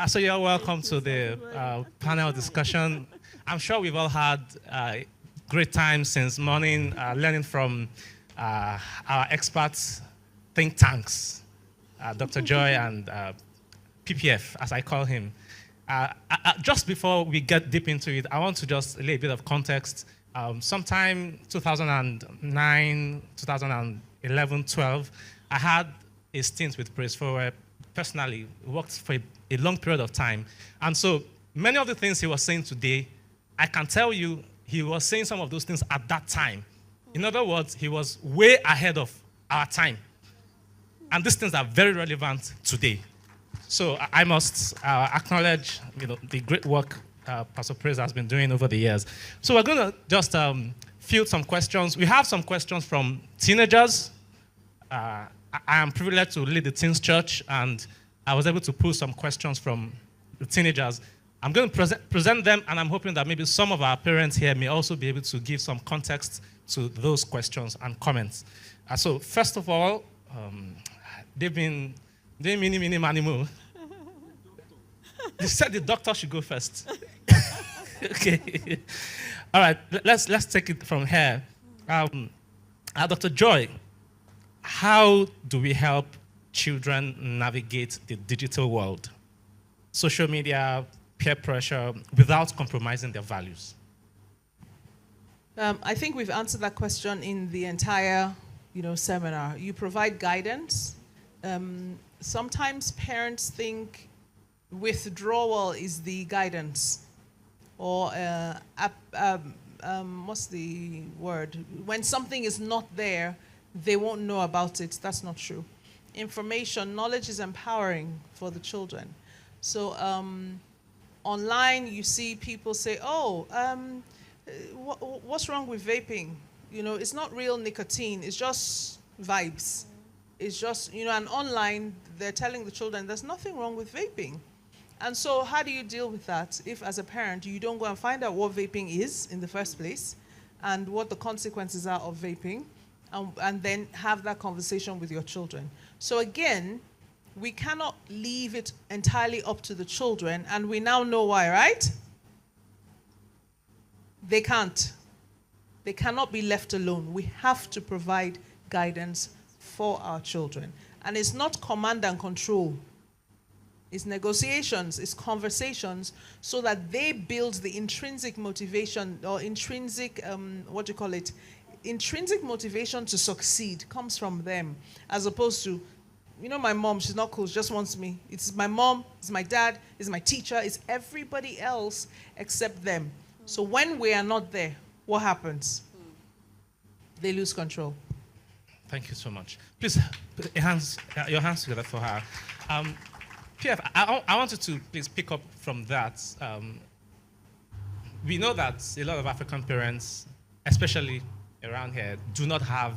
So you're welcome to the panel discussion. I'm sure we've all had great time since morning learning from our experts, think tanks, Dr. Joy and PPF, as I call him. Just before we get deep into it, I want to just lay a bit of context. Sometime 2009, 2011, 12, I had a stint with Praise for where personally worked for a long period of time. And so many of the things he was saying today, I can tell you he was saying some of those things at that time. In other words, he was way ahead of our time. And these things are very relevant today. So I must acknowledge the great work Pastor Praise has been doing over the years. So we're going to just field some questions. We have some questions from teenagers. I am privileged to lead the teens church, and I was able to pull some questions from the teenagers. I'm going to present them, and I'm hoping that maybe some of our parents here may also be able to give some context to those questions and comments. So first of all, they've been doing many moo. They said the doctor should go first. Okay. All right, let's take it from here. Dr. Joy, how do we help children navigate the digital world, social media, peer pressure, without compromising their values? I think we've answered that question in the entire, seminar. You provide guidance. Sometimes parents think withdrawal is the guidance, or what's the word? When something is not there, they won't know about it. That's not true. Knowledge is empowering for the children. So online, you see people say, what's wrong with vaping? It's not real nicotine. It's just vibes. It's just, and online, they're telling the children there's nothing wrong with vaping. And so how do you deal with that if, as a parent, you don't go and find out what vaping is in the first place and what the consequences are of vaping, and then have that conversation with your children? So again, we cannot leave it entirely up to the children, and we now know why, right? They can't. They cannot be left alone. We have to provide guidance for our children. And it's not command and control. It's negotiations, it's conversations, so that they build the intrinsic motivation, or intrinsic, intrinsic motivation to succeed comes from them, as opposed to, my mom, she's not cool, she just wants me. It's my mom, it's my dad, it's my teacher, it's everybody else except them. So when we are not there, what happens? They lose control. Thank you so much. Please, put your hands together for her. PF, I wanted to please pick up from that. We know that a lot of African parents, especially around here, do not have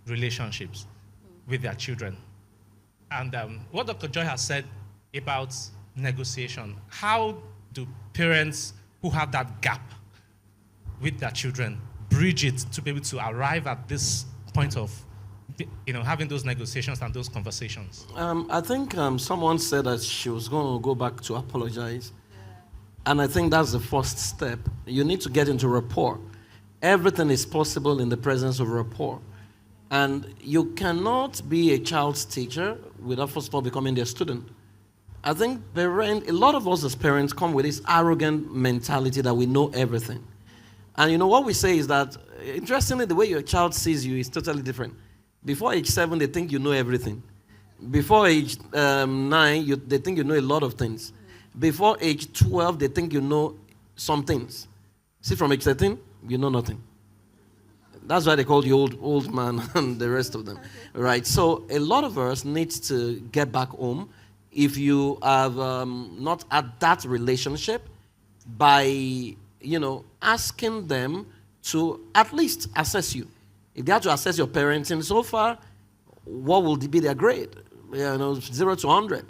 relationships with their children. And what Dr. Joy has said about negotiation, how do parents who have that gap with their children bridge it to be able to arrive at this point of having those negotiations and those conversations? I think someone said that she was going to go back to apologize. And I think that's the first step. You need to get into rapport. Everything is possible in the presence of rapport. And you cannot be a child's teacher without first of all becoming their student. I think a lot of us as parents come with this arrogant mentality that we know everything. And what we say is that, interestingly, the way your child sees you is totally different. Before age 7, they think you know everything. Before age 9, they think you know a lot of things. Before age 12, they think you know some things. See, from age 13, you know nothing. That's why they call you old man and the rest of them. Right? So a lot of us need to get back home. If you have not had that relationship, by asking them to at least assess you. If they have to assess your parenting so far, what will be their grade? 0 to 100.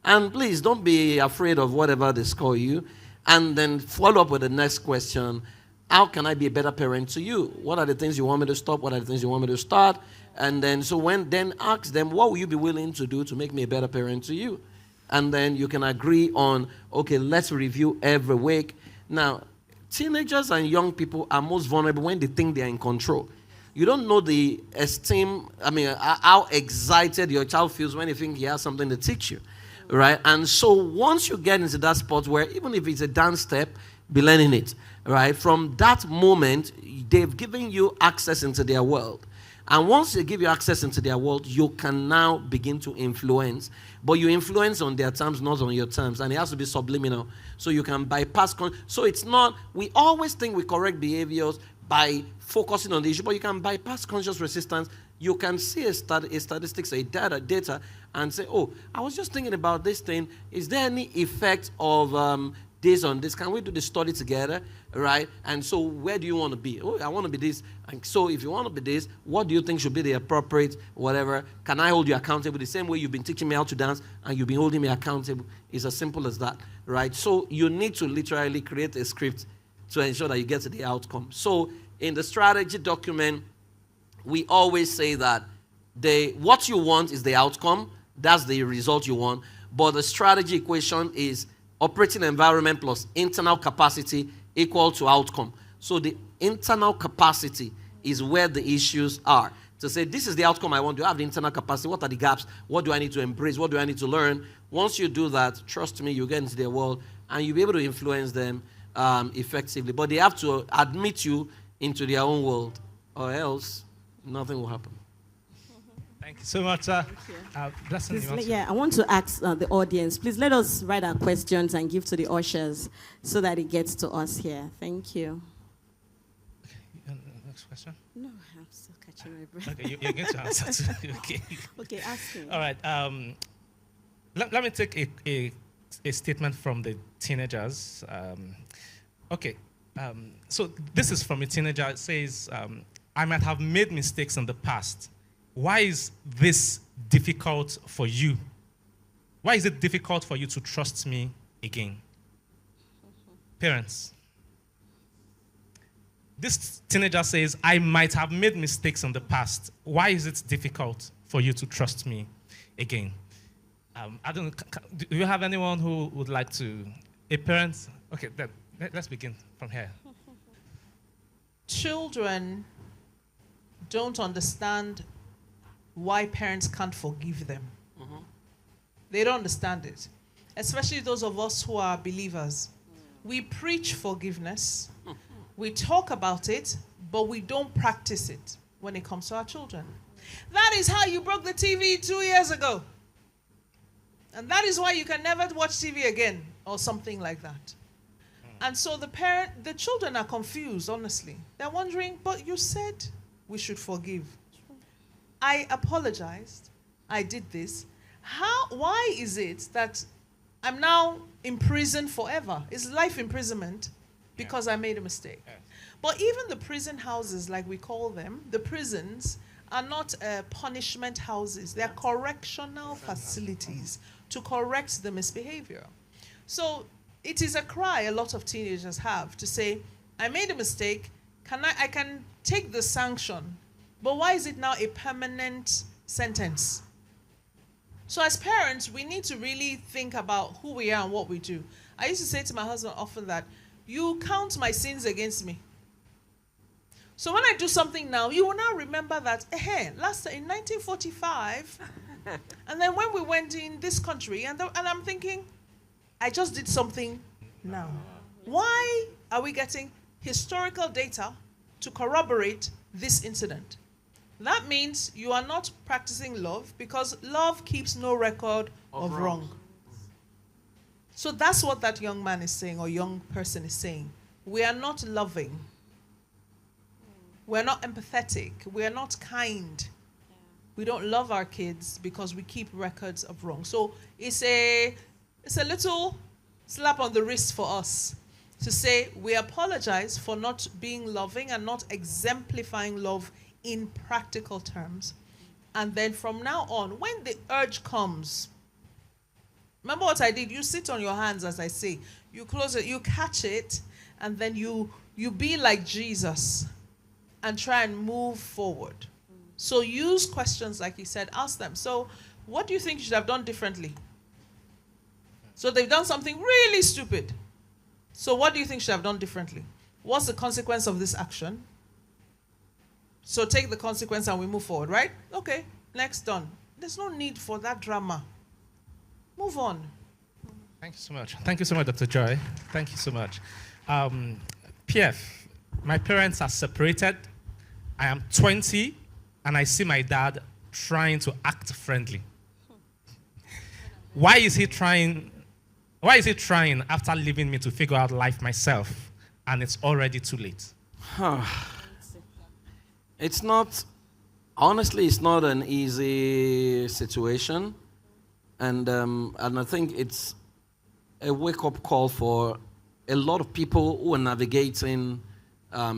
And please don't be afraid of whatever they score you. And then follow up with the next question. How can I be a better parent to you? What are the things you want me to stop? What are the things you want me to start? And then ask them, what will you be willing to do to make me a better parent to you? and then you can agree on, okay, let's review every week. Now, teenagers and young people are most vulnerable when they think they're in control. You don't know the how excited your child feels when you think he has something to teach you, right? And so once you get into that spot where even if it's a dance step, be learning it, right? From that moment, they've given you access into their world. And once they give you access into their world, you can now begin to influence. But you influence on their terms, not on your terms. And it has to be subliminal. So you can bypass. So it's not, we always think we correct behaviors by focusing on the issue, but you can bypass conscious resistance. You can see a statistics, a data, and say, oh, I was just thinking about this thing. Is there any effect of this on this? Can we do the study together, right? And so where do you want to be? Oh, I want to be this. And so if you want to be this, what do you think should be the appropriate whatever? Can I hold you accountable the same way you've been teaching me how to dance and you've been holding me accountable? It's as simple as that, right? So you need to literally create a script to ensure that you get to the outcome. So in the strategy document, we always say that what you want is the outcome. That's the result you want. But the strategy equation is operating environment plus internal capacity equal to outcome. So the internal capacity is where the issues are. To say, this is the outcome I want. Do I have the internal capacity? What are the gaps? What do I need to embrace? What do I need to learn? Once you do that, trust me, you get into their world and you'll be able to influence them effectively. But they have to admit you into their own world, or else nothing will happen. Thank you so much, sir. Blessing Please, I want to ask the audience, please let us write our questions and give to the ushers so that it gets to us here. Thank you. Okay, next question? No, I'm still catching my breath. Okay, you're going to answer too. Okay. Okay, ask me. All right. Let me take a statement from the teenagers. So this is from a teenager. It says, I might have made mistakes in the past. Why is this difficult for you? Why is it difficult for you to trust me again? Parents. This teenager says, I might have made mistakes in the past. Why is it difficult for you to trust me again? I don't know. Do you have anyone who would like to? A parent? Okay, then let's begin from here. Children don't understand why parents can't forgive them. Mm-hmm. They don't understand it. Especially those of us who are believers. We preach forgiveness. We talk about it, but we don't practice it when it comes to our children. That is how you broke the TV 2 years ago. And that is why you can never watch TV again or something like that. And so the children are confused, honestly. They're wondering, but you said we should forgive. I apologized. I did this. Why is it that I'm now imprisoned forever? It's life imprisonment because I made a mistake. Yes. But even the prison houses, like we call them, the prisons are not punishment houses. They're correctional facilities to correct the misbehavior. So it is a cry a lot of teenagers have to say, I made a mistake. I can take the sanction, but why is it now a permanent sentence? So as parents, we need to really think about who we are and what we do. I used to say to my husband often that, you count my sins against me. So when I do something now, you will now remember that, last in 1945, and then when we went in this country, and I'm thinking, I just did something now. Why are we getting historical data to corroborate this incident? That means you are not practicing love because love keeps no record of wrong. So that's what that young man is saying or young person is saying. We are not loving. We're not empathetic. We're not kind. We don't love our kids because we keep records of wrong. So it's a little slap on the wrist for us to say we apologize for not being loving and not exemplifying love in practical terms. And then from now on, when the urge comes, remember what I did? You sit on your hands, as I say. You close it, you catch it, and then you be like Jesus and try and move forward. So use questions like he said, ask them. So what do you think you should have done differently? So they've done something really stupid. So what do you think should have done differently? What's the consequence of this action? So take the consequence and we move forward, right? Okay, next, done. There's no need for that drama. Move on. Thank you so much. Thank you so much, Dr. Joy. Thank you so much. PF, my parents are separated. I am 20, and I see my dad trying to act friendly. Why is he trying after leaving me to figure out life myself, and it's already too late? It's not, honestly, it's not an easy situation. And I think it's a wake-up call for a lot of people who are navigating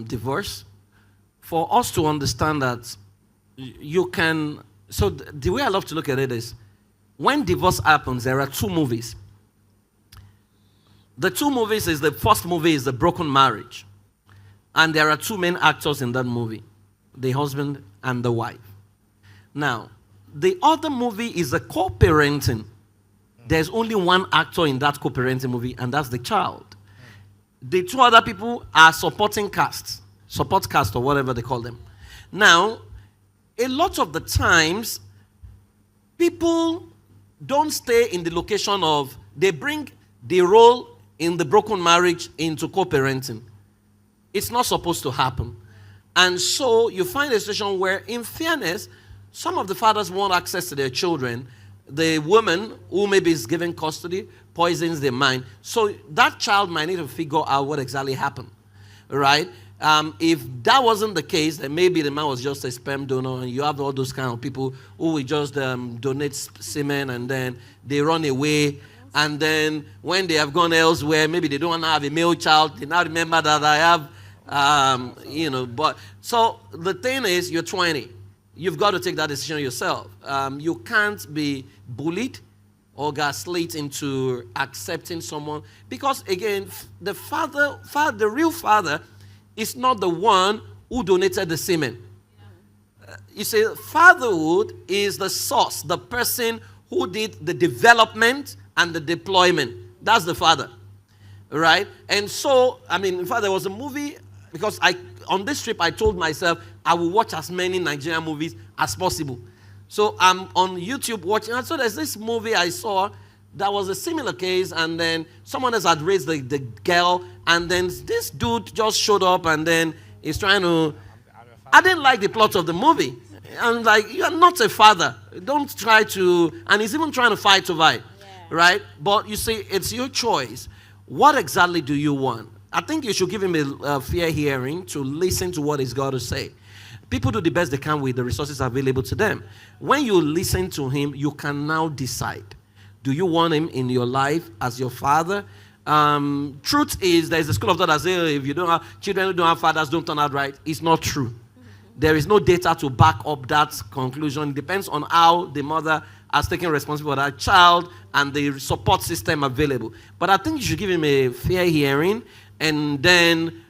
divorce. For us to understand that you can, so the way I love to look at it is, when divorce happens, there are two movies. The two movies is, the first movie is The Broken Marriage. And there are two main actors in that movie, the husband and the wife. Now, the other movie is a co-parenting. There's only one actor in that co-parenting movie, and that's the child. The two other people are supporting casts, support cast or whatever they call them. Now, a lot of the times, people don't stay in the location of, they bring the role in the broken marriage into co-parenting. It's not supposed to happen. And so you find a situation where, in fairness, some of the fathers want access to their children. The woman who maybe is given custody poisons their mind. So that child might need to figure out what exactly happened, right? If that wasn't the case, then maybe the man was just a sperm donor, and you have all those kind of people who will just donate semen and then they run away. And then when they have gone elsewhere, maybe they don't want to have a male child. They now remember that I have, But so the thing is, you're 20. You've got to take that decision yourself. You can't be bullied or gaslit into accepting someone, because again, the real father is not the one who donated the semen. You see, fatherhood is the source, the person who did the development and the deployment. That's the father, right? And so, in fact, there was a movie, because on this trip, I told myself I will watch as many Nigerian movies as possible. So I'm on YouTube watching, and so there's this movie I saw that was a similar case, and then someone else had raised the girl, and then this dude just showed up, and then he's trying to... I didn't like the plot of the movie. I'm like, you're not a father. Don't try to... And he's even trying to fight over it, right? But you see, it's your choice. What exactly do you want? I think you should give him a fair hearing to listen to what he's got to say. People do the best they can with the resources available to them. When you listen to him, you can now decide. Do you want him in your life as your father? Truth is, there's a school of thought that says, if you don't have children who don't have fathers, don't turn out right. It's not true. There is no data to back up that conclusion. It depends on how the mother has taken responsibility for that child and the support system available. But I think you should give him a fair hearing and then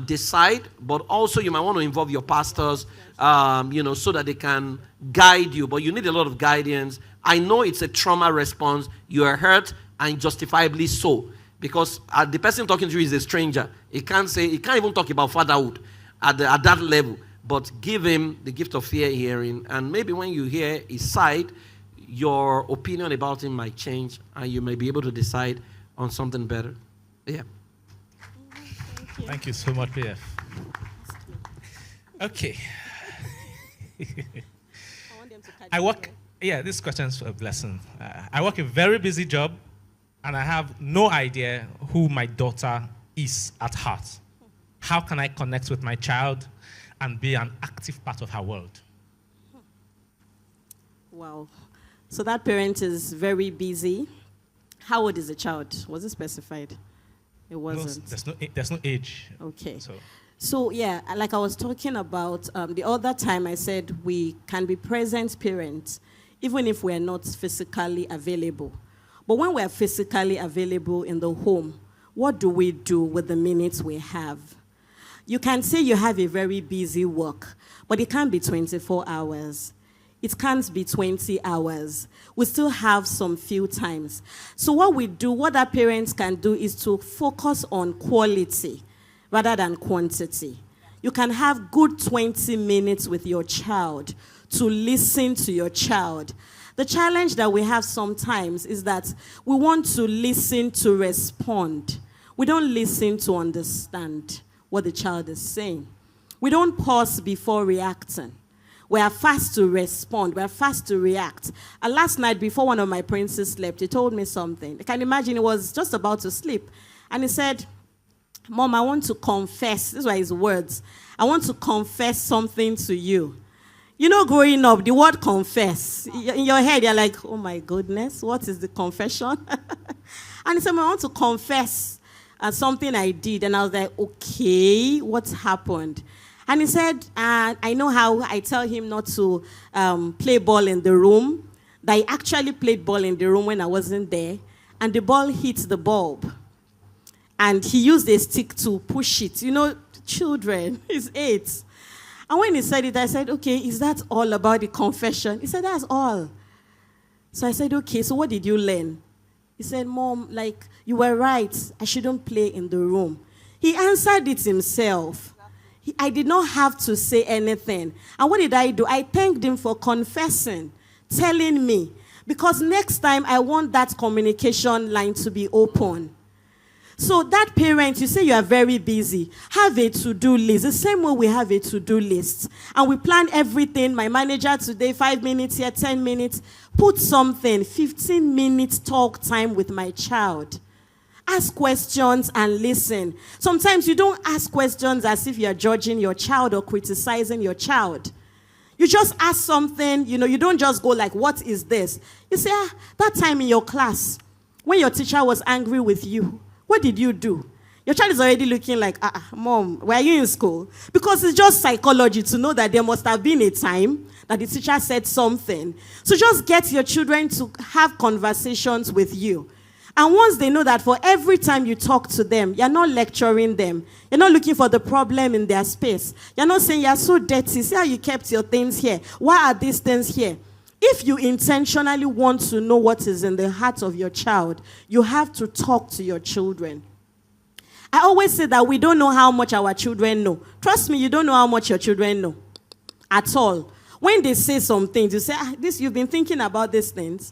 decide. But also you might want to involve your pastors, so that they can guide you. But you need a lot of guidance. I know it's a trauma response. You are hurt, and justifiably so. Because the person talking to you is a stranger. He can't even talk about fatherhood at that level. But give him the gift of fair hearing. And maybe when you hear his side, your opinion about him might change, and you may be able to decide on something better. Yeah. Thank you so much, PF. Okay. This question is a blessing. I work a very busy job, and I have no idea who my daughter is at heart. How can I connect with my child and be an active part of her world? Wow. So that parent is very busy. How old is the child? Was it specified? It wasn't. There's no age. Okay. So yeah, like I was talking about the other time, I said we can be present parents, even if we're not physically available. But when we're physically available in the home, what do we do with the minutes we have? You can say you have a very busy work, but it can't be 24 hours. it can't be 20 hours. We still have some few times. So what our parents can do is to focus on quality rather than quantity. You can have good 20 minutes with your child to listen to your child. The challenge that we have sometimes is that we want to listen to respond. We don't listen to understand what the child is saying. We don't pause before reacting. We are fast to respond. We are fast to react. And last night, before one of my princes slept, he told me something. I can imagine he was just about to sleep. And he said, Mom, I want to confess. These were his words. I want to confess something to you. You know, growing up, the word confess, in your head, you're like, oh my goodness, what is the confession? And he said, I want to confess something I did. And I was like, okay, what happened? And he said, I know how I tell him not to play ball in the room, that he actually played ball in the room when I wasn't there, and the ball hit the bulb. And he used a stick to push it. You know, children, he's 8. And when he said it, I said, okay, is that all about the confession? He said, that's all. So I said, okay, so what did you learn? He said, Mom, like, you were right. I shouldn't play in the room. He answered it himself. I did not have to say anything. And what did I do? I thanked him for confessing, telling me. Because next time, I want that communication line to be open. So that parent, you say you are very busy, have a to-do list. The same way we have a to-do list. And we plan everything. My manager today, 5 minutes here, 10 minutes. Put something, 15 minutes talk time with my child. Ask questions and listen. Sometimes you don't ask questions as if you're judging your child or criticizing your child. You just ask something, you don't just go like, what is this? You say, that time in your class, when your teacher was angry with you, what did you do? Your child is already looking like, Mom, were you in school? Because it's just psychology to know that there must have been a time that the teacher said something. So just get your children to have conversations with you. And once they know that for every time you talk to them, you're not lecturing them. You're not looking for the problem in their space. You're not saying, you're so dirty. See how you kept your things here. Why are these things here? If you intentionally want to know what is in the heart of your child, you have to talk to your children. I always say that we don't know how much our children know. Trust me, you don't know how much your children know at all. When they say some things, you say, you've been thinking about these things.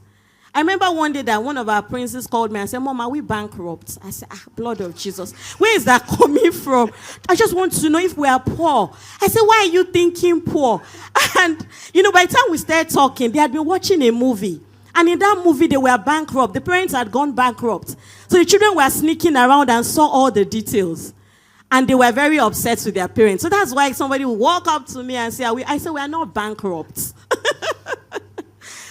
I remember one day that one of our princes called me and said, Mom, are we bankrupt? I said, blood of Jesus. Where is that coming from? I just want to know if we are poor. I said, why are you thinking poor? And, by the time we started talking, they had been watching a movie. And in that movie, they were bankrupt. The parents had gone bankrupt. So the children were sneaking around and saw all the details. And they were very upset with their parents. So that's why somebody would walk up to me and say, I said, we are not bankrupt.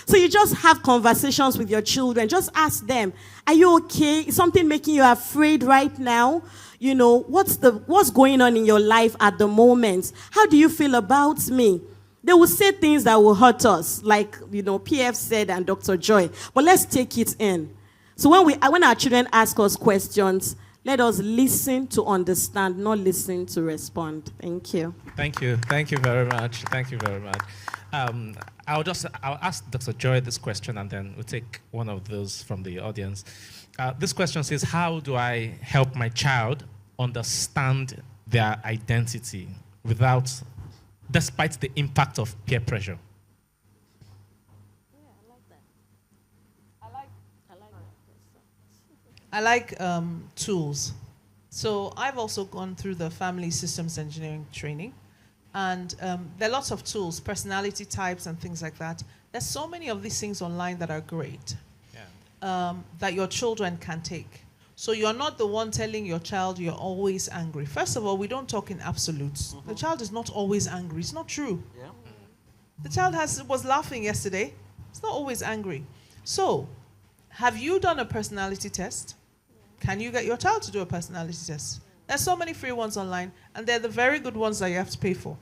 So you just have conversations with your children. Just ask them, are you okay? Is something making you afraid right now? What's going on in your life at the moment? How do you feel about me? They will say things that will hurt us, like, PF said and Dr. Joy. But let's take it in. So when our children ask us questions, let us listen to understand, not listen to respond. Thank you. Thank you. Thank you very much. Thank you very much. I'll ask Dr. Joy this question, and then we'll take one of those from the audience. This question says, how do I help my child understand their identity despite the impact of peer pressure? I like tools. So I've also gone through the family systems engineering training. And there are lots of tools, personality types and things like that. There's so many of these things online that are great that your children can take. So you're not the one telling your child you're always angry. First of all, we don't talk in absolutes. Mm-hmm. The child is not always angry. It's not true. Yeah. The child was laughing yesterday. It's not always angry. So have you done a personality test? Can you get your child to do a personality test? There's so many free ones online, and they're the very good ones that you have to pay for.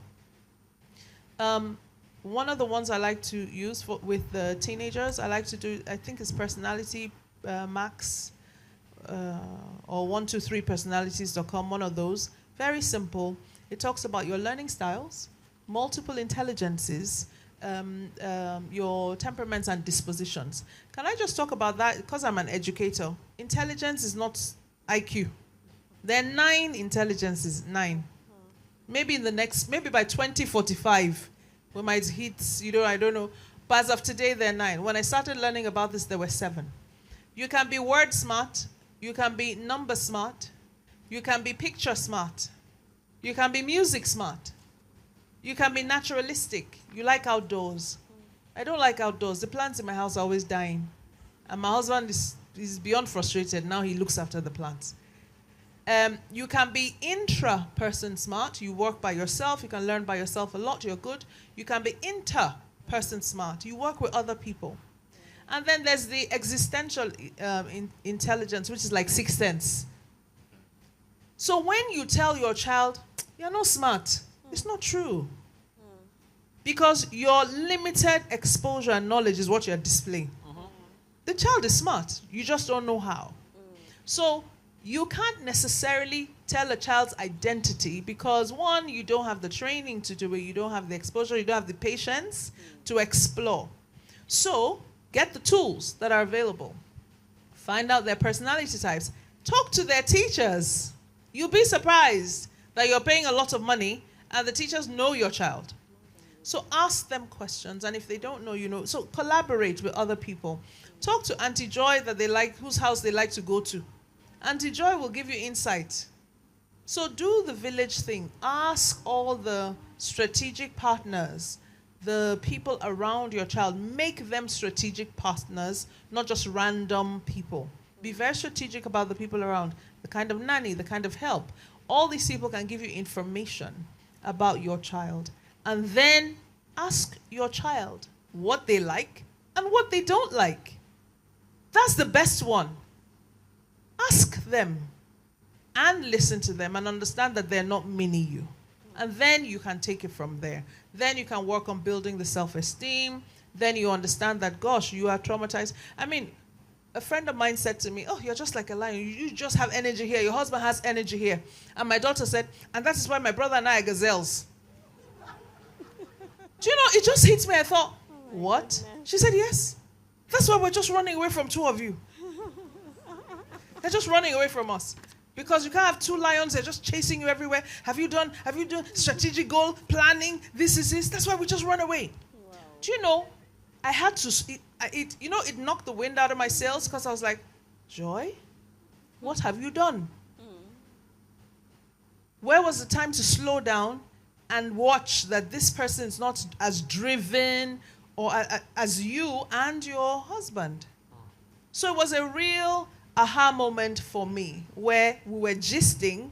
One of the ones I like to use with the teenagers, I think it's Personality Max or 123personalities.com, one of those. Very simple. It talks about your learning styles, multiple intelligences, your temperaments and dispositions. Can I just talk about that? Because I'm an educator. Intelligence is not IQ. There are 9 intelligences, 9. Maybe by 2045, we might hit, I don't know. But as of today, there are 9. When I started learning about this, there were 7. You can be word smart. You can be number smart. You can be picture smart. You can be music smart. You can be naturalistic. You like outdoors. I don't like outdoors. The plants in my house are always dying. And my husband is beyond frustrated. Now he looks after the plants. You can be intra-person smart. You work by yourself. You can learn by yourself a lot. You're good. You can be inter-person smart. You work with other people. And then there's the existential intelligence, which is like sixth sense. So when you tell your child, you're not smart, it's not true. Because your limited exposure and knowledge is what you're displaying. The child is smart, you just don't know how. So you can't necessarily tell a child's identity because, one, you don't have the training to do it, you don't have the exposure, you don't have the patience to explore. So get the tools that are available. Find out their personality types. Talk to their teachers. You'll be surprised that you're paying a lot of money and the teachers know your child. So ask them questions, and if they don't know, you know. So collaborate with other people. Talk to Auntie Joy that they like, whose house they like to go to. Auntie Joy will give you insight. So do the village thing. Ask all the strategic partners, the people around your child. Make them strategic partners, not just random people. Be very strategic about the people around, the kind of nanny, the kind of help. All these people can give you information about your child. And then ask your child what they like and what they don't like. That's the best one. Ask them and listen to them and understand that they're not mini you. And then you can take it from there. Then you can work on building the self-esteem. Then you understand that, gosh, you are traumatized. I mean, a friend of mine said to me, oh, you're just like a lion. You just have energy here. Your husband has energy here. And my daughter said, and that is why my brother and I are gazelles. Do you know, it just hits me. I thought, what? She said, yes. That's why we're just running away from 2 of you. They're just running away from us. Because you can't have 2 lions, they're just chasing you everywhere. Have you done strategic goal planning? This is this. That's why we just run away. Wow. Do you know, I had to, it knocked the wind out of my sails because I was like, Joy, what have you done? Where was the time to slow down and watch that this person is not as driven or as you and your husband? So it was a real aha moment for me where we were gisting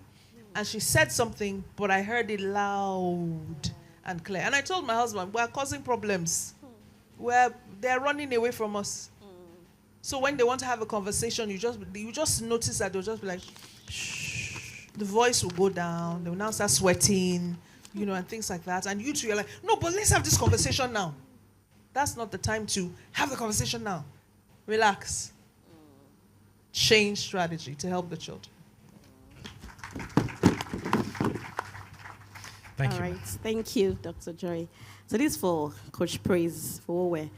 and she said something, but I heard it loud and clear. And I told my husband, we're causing problems. They're running away from us. So when they want to have a conversation, you just notice that they'll just be like, shh. The voice will go down. They will now start sweating, and things like that. And you two, you're like, no, but let's have this conversation now. That's not the time to have the conversation now. Relax. Change strategy to help the children. Thank All you. right. Thank you, Dr. Joy. So this is for Coach Praise, for Owe.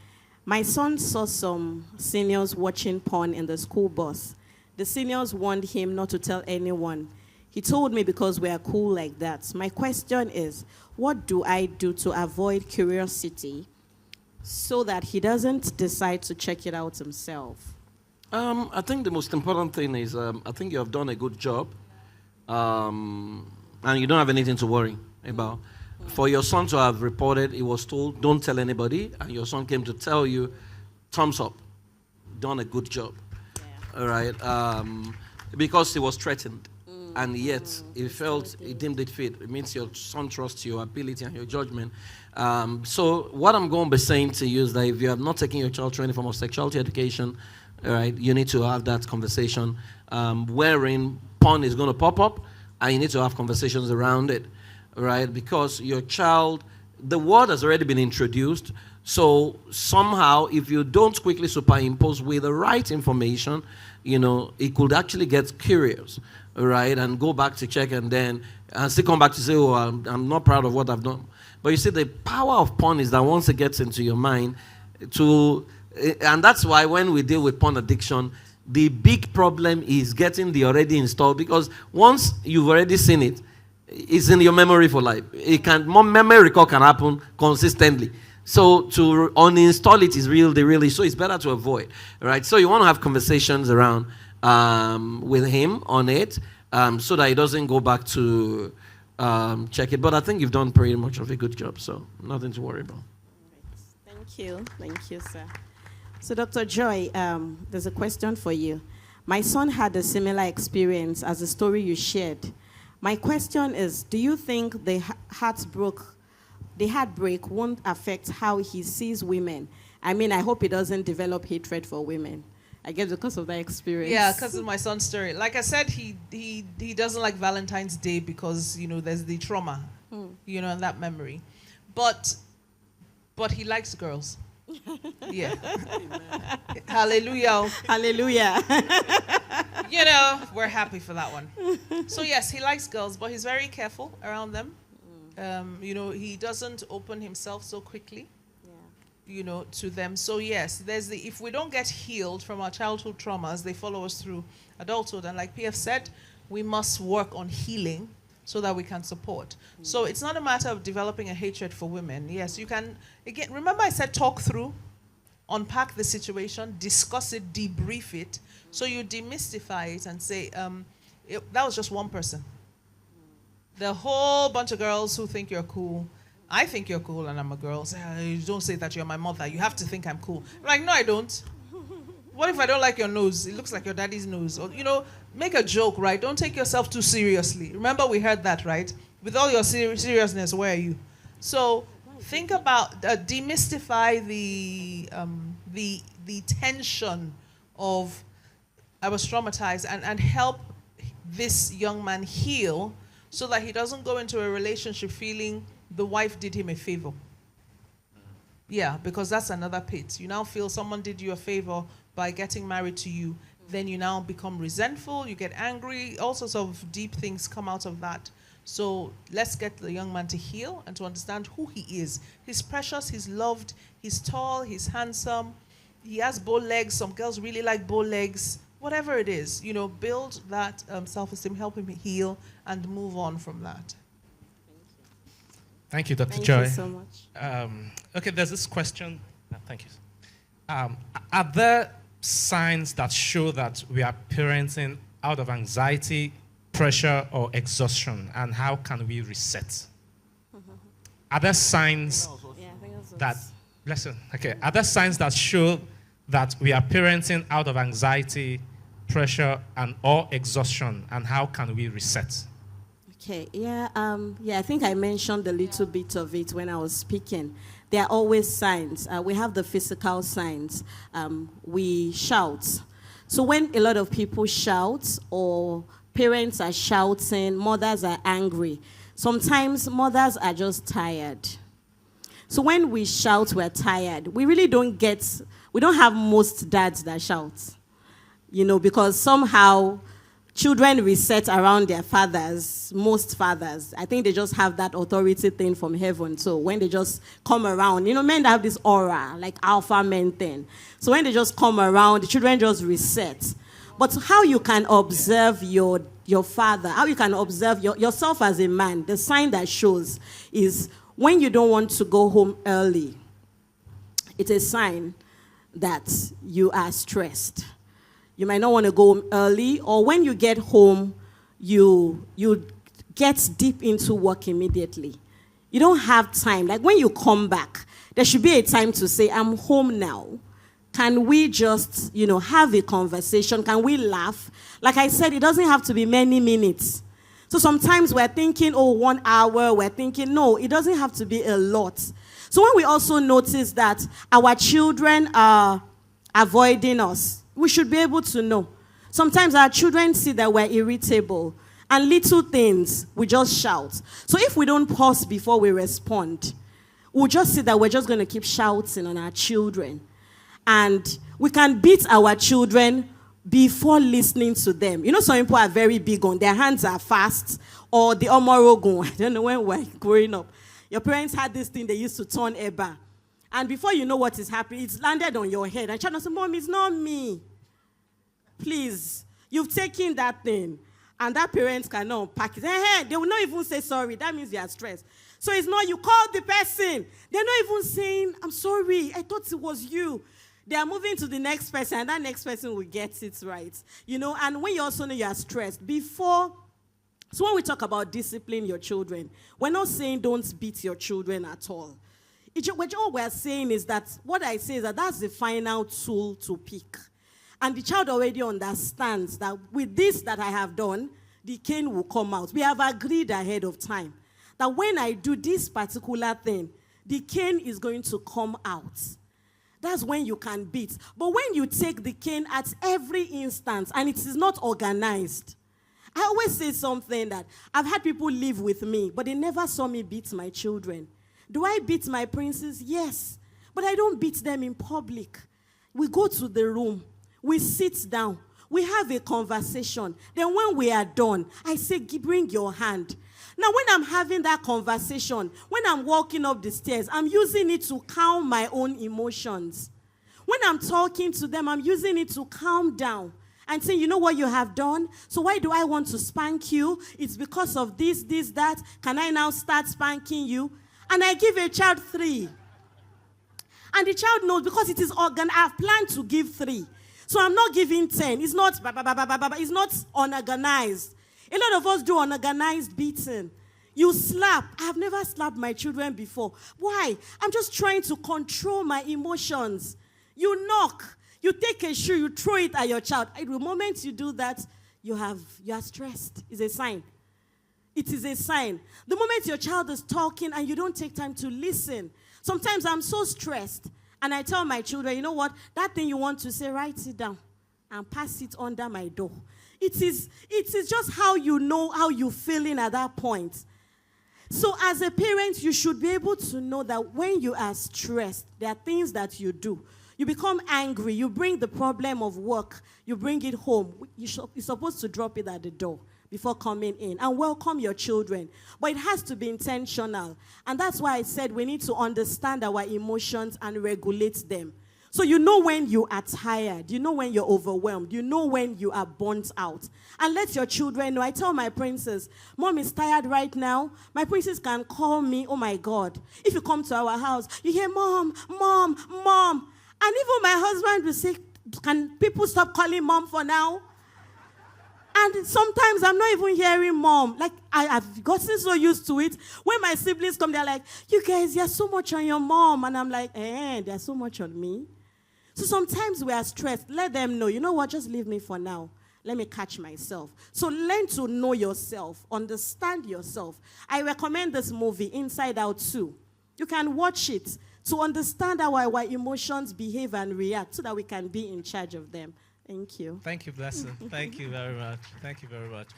My son saw some seniors watching porn in the school bus. The seniors warned him not to tell anyone. He told me because we are cool like that. My question is, what do I do to avoid curiosity so that he doesn't decide to check it out himself? I think the most important thing is I think you have done a good job, and you don't have anything to worry about. For your son to have reported, he was told, don't tell anybody, and your son came to tell you, thumbs up, done a good job. Yeah. All right, because he was threatened, and yet he felt, he deemed it fit. It means your son trusts your ability and your judgment. So what I'm going to be saying to you is that if you have not taken your child through any form of sexuality education, all right, you need to have that conversation wherein porn is going to pop up, and you need to have conversations around it, right? Because your child, the word has already been introduced, so somehow if you don't quickly superimpose with the right information, it could actually get curious, right, and go back to check and still come back to say, oh, I'm not proud of what I've done. But you see, the power of porn is that once it gets into your mind, and that's why when we deal with porn addiction, the big problem is getting the already installed, because once you've already seen it, it's in your memory for life. Memory recall can happen consistently. So to uninstall it is really, so it's better to avoid, right? So you want to have conversations around with him on it, so that he doesn't go back to check it. But I think you've done pretty much of a good job, so nothing to worry about. Thank you, sir. So, Dr. Joy, there's a question for you. My son had a similar experience as the story you shared. My question is, do you think the heartbreak won't affect how he sees women? I mean, I hope he doesn't develop hatred for women. I guess because of that experience. Yeah, because of my son's story. Like I said, he doesn't like Valentine's Day because, there's the trauma, and that memory. But he likes girls. Yeah. Hallelujah. Hallelujah. We're happy for that one. So yes, he likes girls, but he's very careful around them. He doesn't open himself so quickly, to them. So yes, if we don't get healed from our childhood traumas, they follow us through adulthood. And like PF said, we must work on healing so that we can support. So it's not a matter of developing a hatred for women. Yes, you can, again, remember I said talk through, unpack the situation, discuss it, debrief it. So you demystify it and say, that was just one person. The whole bunch of girls who think you're cool, I think you're cool and I'm a girl. Say, don't say that you're my mother. You have to think I'm cool. I'm like, no, I don't. What if I don't like your nose? It looks like your daddy's nose. Or, make a joke, right? Don't take yourself too seriously. Remember we heard that, right? With all your seriousness, where are you? So think about, demystify the tension of, I was traumatized, and help this young man heal so that he doesn't go into a relationship feeling the wife did him a favor. Yeah, because that's another pit. You now feel someone did you a favor by getting married to you. Then you now become resentful, you get angry, all sorts of deep things come out of that. So let's get the young man to heal and to understand who he is. He's precious, he's loved, he's tall, he's handsome, he has bow legs. Some girls really like bow legs. Whatever it is, build that self-esteem, help him heal and move on from that. Thank you, Dr. Thank Joy. you so much. Okay, there's this question. Thank you. Are there signs that show that we are parenting out of anxiety, pressure, or exhaustion, and how can we reset? Are there signs that, listen, okay, are there signs that show that we are parenting out of anxiety, pressure, or exhaustion, and how can we reset? Okay, I think I mentioned a little bit of it when I was speaking. There are always signs. We have the physical signs. We shout. So when a lot of people shout, or parents are shouting, mothers are angry, sometimes mothers are just tired. So when we shout, we're tired. We really don't have most dads that shout, because somehow children reset around their fathers, most fathers. I think they just have that authority thing from heaven. So when they just come around, men have this aura, like alpha men thing. So when they just come around, the children just reset. But how you can observe your father, how you can observe yourself as a man, the sign that shows is when you don't want to go home early. It's a sign that you are stressed. You might not want to go home early, or when you get home, you get deep into work immediately. You don't have time. Like when you come back, there should be a time to say, I'm home now. Can we just, have a conversation? Can we laugh? Like I said, it doesn't have to be many minutes. So sometimes we're thinking, 1 hour. We're thinking, no, it doesn't have to be a lot. So when we also notice that our children are avoiding us, we should be able to know. Sometimes our children see that we're irritable, and little things, we just shout. So if we don't pause before we respond, we'll just see that we're just going to keep shouting on our children. And we can beat our children before listening to them. You know, some people are very big on their hands are fast, or the omorogun. I don't know when we were growing up. Your parents had this thing they used to turn eba. And before you know what is happening, it's landed on your head. And child said, Mom, it's not me. Please, you've taken that thing. And that parents cannot unpack it. They will not even say sorry. That means they are stressed. So it's not you call the person. They're not even saying, I'm sorry, I thought it was you. They are moving to the next person, and that next person will get it right. You know, and when you also know you are stressed, so when we talk about discipline your children, we're not saying don't beat your children at all. What we're saying is that, what I say is that that's the final tool to pick. And the child already understands that with this that I have done, the cane will come out. We have agreed ahead of time that when I do this particular thing, the cane is going to come out. That's when you can beat. But when you take the cane at every instance and it is not organized, I always say something that I've had people live with me, but they never saw me beat my children. Do I beat my princes? Yes. But I don't beat them in public. We go to the room. We sit down. We have a conversation. Then when we are done, I say, bring your hand. Now, when I'm having that conversation, when I'm walking up the stairs, I'm using it to calm my own emotions. When I'm talking to them, I'm using it to calm down and say, you know what you have done? So why do I want to spank you? It's because of this, that. Can I now start spanking you? And I give a child 3. And the child knows because it is organized. I've planned to give 3. So I'm not giving 10. It's not, it's not unorganized. A lot of us do unorganized beating. You slap. I've never slapped my children before. Why? I'm just trying to control my emotions. You knock. You take a shoe. You throw it at your child. At the moment you do that, you are stressed. It's a sign. It is a sign. The moment your child is talking and you don't take time to listen. Sometimes I'm so stressed. And I tell my children, you know what? That thing you want to say, write it down and pass it under my door. It is just how you know how you're feeling at that point. So as a parent, you should be able to know that when you are stressed, there are things that you do. You become angry. You bring the problem of work. You bring it home. You're supposed to drop it at the door before coming in and welcome your children. But it has to be intentional. And that's why I said we need to understand our emotions and regulate them. So you know when you are tired, you know when you're overwhelmed, you know when you are burnt out. And let your children know. I tell my princess, Mom is tired right now. My princess can call me, oh my God. If you come to our house, you hear Mom, Mom, Mom. And even my husband will say, can people stop calling Mom for now? And sometimes I'm not even hearing Mom. Like, I've gotten so used to it. When my siblings come, they're like, you guys, you're so much on your mom. And I'm like, there's so much on me. So sometimes we are stressed. Let them know, you know what, just leave me for now. Let me catch myself. So learn to know yourself. Understand yourself. I recommend this movie, Inside Out 2. You can watch it to understand how our emotions behave and react so that we can be in charge of them. Thank you. Thank you, Blessing. Thank you very much. Thank you very much.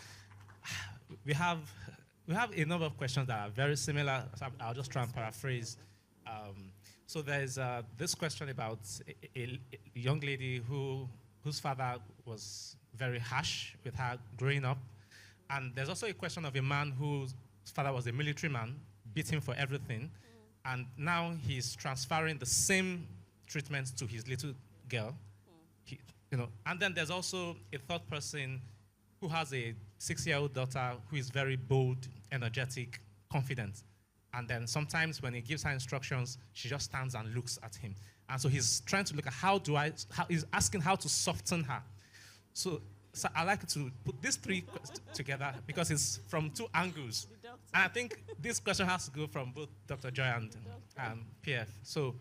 We have a number of questions that are very similar. So I'll just try and paraphrase. So there's this question about a young lady whose father was very harsh with her growing up. And there's also a question of a man whose father was a military man, beat him for everything. And now he's transferring the same treatment to his little girl. And then there's also a third person who has a 6-year-old daughter who is very bold, energetic, confident. And then sometimes when he gives her instructions, she just stands and looks at him. And so he's trying to look at he's asking how to soften her. So I like to put these 3 together because it's from 2 angles. And I think this question has to go from both Dr. Joy and PF. So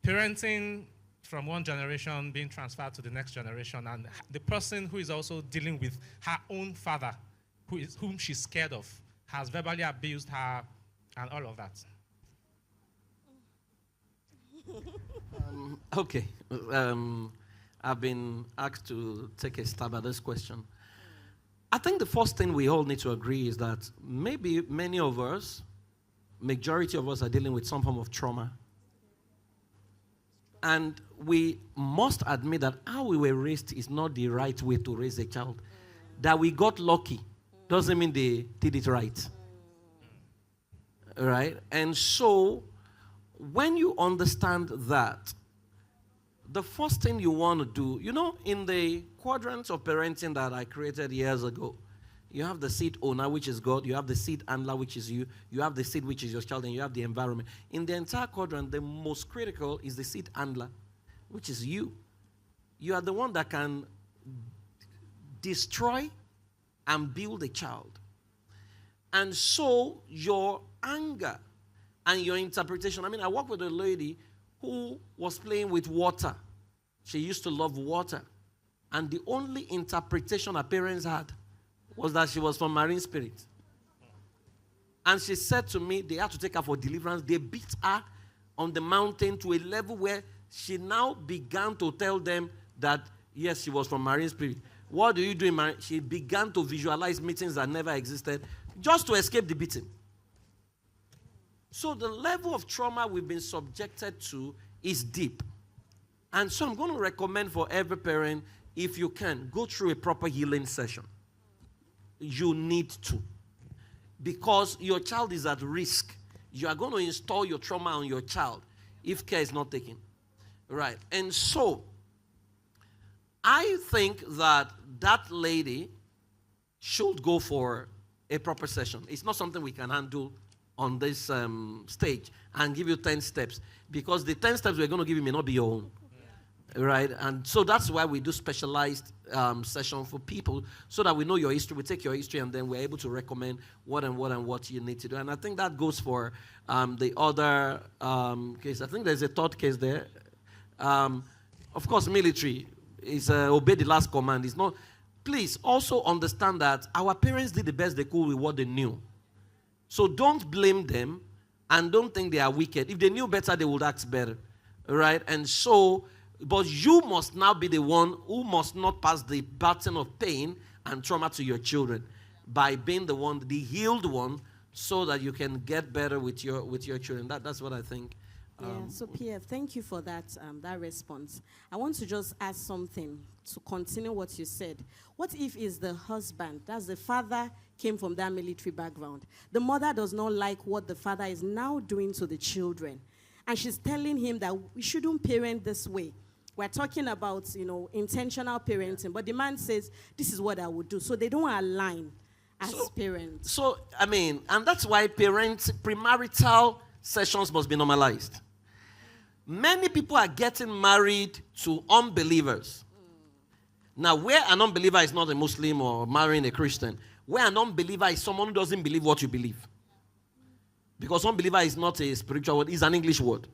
parenting from one generation being transferred to the next generation, and the person who is also dealing with her own father, whom she's scared of, has verbally abused her, and all of that. Okay. I've been asked to take a stab at this question. I think the first thing we all need to agree is that maybe many of us, majority of us, are dealing with some form of trauma. And we must admit that how we were raised is not the right way to raise a child. That we got lucky doesn't mean they did it right. Right? And so, when you understand that, the first thing you want to do, in the quadrants of parenting that I created years ago, you have the seed owner, which is God. You have the seed handler, which is you. You have the seed, which is your child. And you have the environment. In the entire quadrant, the most critical is the seed handler, which is you. You are the one that can destroy and build a child. And so, your anger and your interpretation. I worked with a lady who was playing with water. She used to love water. And the only interpretation her parents had was that she was from marine spirit. And she said to me, they had to take her for deliverance. They beat her on the mountain to a level where she now began to tell them that, yes, she was from marine spirit. What do you do in marine? She began to visualize meetings that never existed just to escape the beating. So the level of trauma we've been subjected to is deep. And so I'm going to recommend for every parent, if you can, go through a proper healing session. You need to. Because your child is at risk. You are going to install your trauma on your child if care is not taken. Right. And so, I think that lady should go for a proper session. It's not something we can handle on this stage and give you 10 steps. Because the 10 steps we're going to give you may not be your own. Right? And so that's why we do specialized session for people so that we know your history. We take your history and then we're able to recommend what you need to do. And I think that goes for the other case. I think there's a third case there. Of course, military is obey the last command. It's not. Please also understand that our parents did the best they could with what they knew. So don't blame them and don't think they are wicked. If they knew better, they would act better. Right? And so, but you must now be the one who must not pass the baton of pain and trauma to your children by being the one, the healed one, so that you can get better with your children. That's what I think. So Pierre, thank you for that response. I want to just ask something to continue what you said. What if is the husband, that's the father, came from that military background. The mother does not like what the father is now doing to the children. And she's telling him that we shouldn't parent this way. We're talking about, intentional parenting. But the man says, this is what I would do. So they don't align as parents. So, and that's why premarital sessions must be normalized. Many people are getting married to unbelievers. Now, where an unbeliever is not a Muslim or marrying a Christian, where an unbeliever is someone who doesn't believe what you believe. Because unbeliever is not a spiritual word, it's an English word.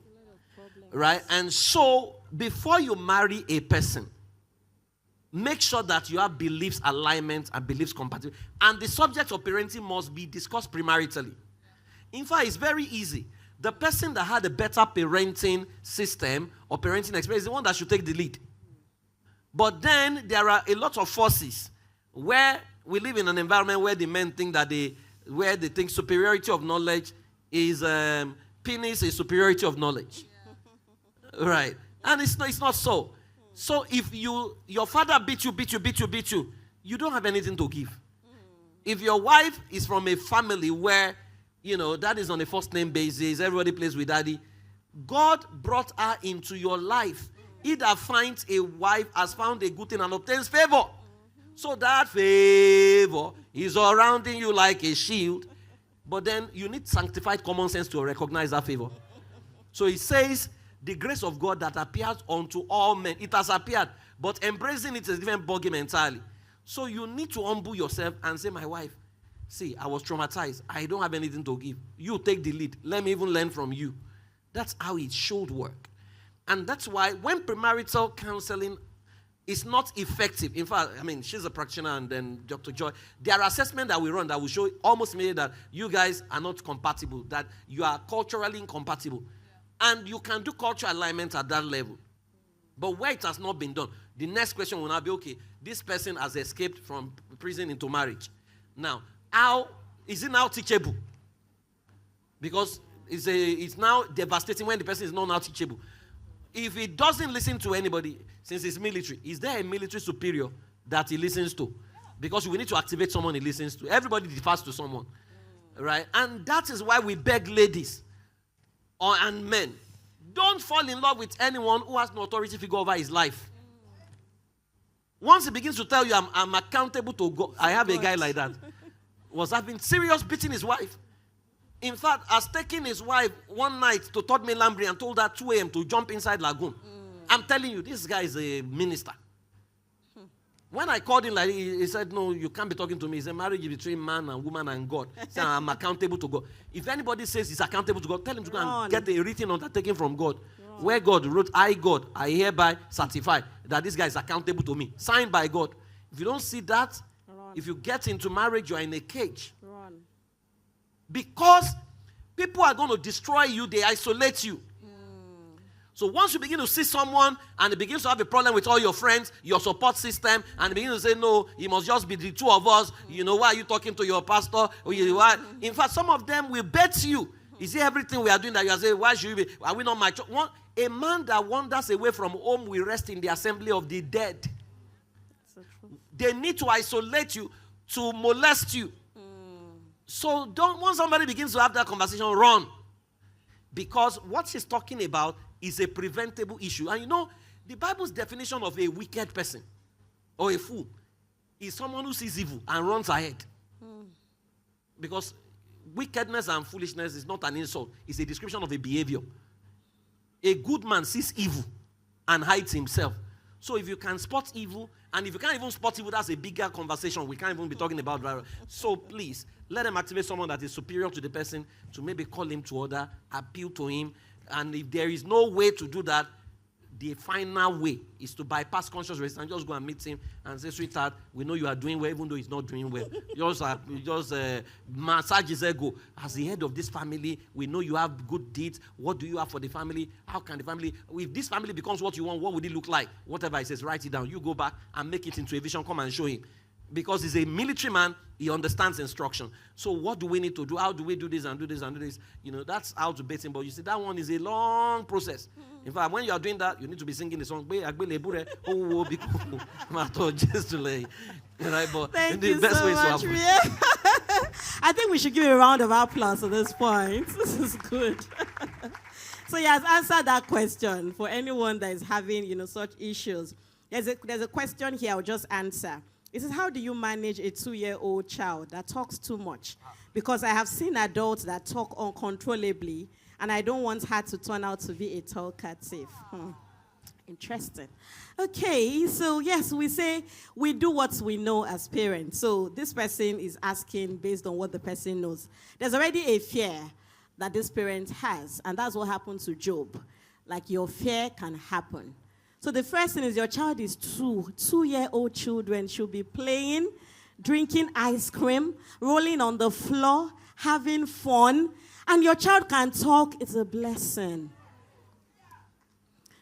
Right? And so, before you marry a person, make sure that you have beliefs alignment and beliefs compatible. And the subject of parenting must be discussed premaritally. In fact, it's very easy. The person that had a better parenting system or parenting experience is the one that should take the lead. But then there are a lot of forces where we live in an environment where the men think that where they think superiority of knowledge is penis is superiority of knowledge. Right. And it's not so. So if your father beat you, you don't have anything to give. If your wife is from a family where, that is on a first name basis, everybody plays with daddy, God brought her into your life. He that finds a wife has found a good thing and obtains favor. So that favor is surrounding you like a shield. But then you need sanctified common sense to recognize that favor. So it says, the grace of God that appears unto all men. It has appeared. But embracing it is a different ballgame entirely. So you need to humble yourself and say, my wife, see, I was traumatized. I don't have anything to give. You take the lead. Let me even learn from you. That's how it should work. And that's why when premarital counseling is not effective, in fact, she's a practitioner and then Dr. Joy, there are assessments that we run that will show almost immediately that you guys are not compatible, that you are culturally incompatible. And you can do cultural alignment at that level. But where it has not been done, the next question will now be, okay, this person has escaped from prison into marriage. Now, how is it now teachable? Because it's now devastating when the person is not now teachable. if he doesn't listen to anybody, since he's military, is there a military superior that he listens to? Because we need to activate someone he listens to. Everybody defers to someone. Right? And that is why we beg ladies and men, don't fall in love with anyone who has no authority figure over his life. Once he begins to tell you, I'm accountable to God. I have a guy like that. Was having serious beating his wife. In fact, has taken his wife one night to Third Mainland Bridge and told her 2 a.m. to jump inside Lagoon. I'm telling you, this guy is a minister. When I called him, like he said, no, you can't be talking to me. It's a marriage between man and woman and God. He said, I'm accountable to God. If anybody says he's accountable to God, tell him to go and get a written undertaking from God. Where God wrote, I, God, I hereby certify that this guy is accountable to me. Signed by God. If you don't see that, if you get into marriage, you are in a cage. Because people are going to destroy you, they isolate you. So once you begin to see someone and it begins to have a problem with all your friends, your support system, and begin to say, no, it must just be the two of us. You know, why are you talking to your pastor? In fact, some of them will bet you. Is it everything we are doing that you are saying, why should we be? Are we not my church? A man that wanders away from home will rest in the assembly of the dead. So they need to isolate you, to molest you. So don't, once somebody begins to have that conversation, run. Because what she's talking about is a preventable issue. And you know, the Bible's definition of a wicked person or a fool is someone who sees evil and runs ahead. Because wickedness and foolishness is not an insult. It's a description of a behavior. A good man sees evil and hides himself. So if you can spot evil, and if you can't even spot evil, that's a bigger conversation. We can't even be talking about that. So please, let them activate someone that is superior to the person to maybe call him to order, appeal to him. And if there is no way to do that, the final way is to bypass conscious resistance and just go and meet him and say, sweetheart, we know you are doing well, even though he's not doing well. just massage his ego. As the head of this family, we know you have good deeds. What do you have for the family? How can the family, if this family becomes what you want, what would it look like? Whatever he says, write it down. You go back and make it into a vision. Come and show him. Because he's a military man, he understands instruction. So what do we need to do? How do we do this and do this and do this? You know, that's how to bait him. But you see, that one is a long process. In fact, when you are doing that, you need to be singing the song. Thank you so much, I think we should give a round of applause at this point. This is good. So he has answered that question for anyone that is having, you know, such issues. There's a question here I'll just answer. It says, how do you manage a 2-year-old child that talks too much? Because I have seen adults that talk uncontrollably, and I don't want her to turn out to be a talkative. Interesting. Okay, so yes, we say we do what we know as parents. So this person is asking based on what the person knows. There's already a fear that this parent has, and that's what happened to Job. Like, your fear can happen. So the first thing is, your child is 2. 2-year-old children should be playing, drinking ice cream, rolling on the floor, having fun. And your child can talk. It's a blessing.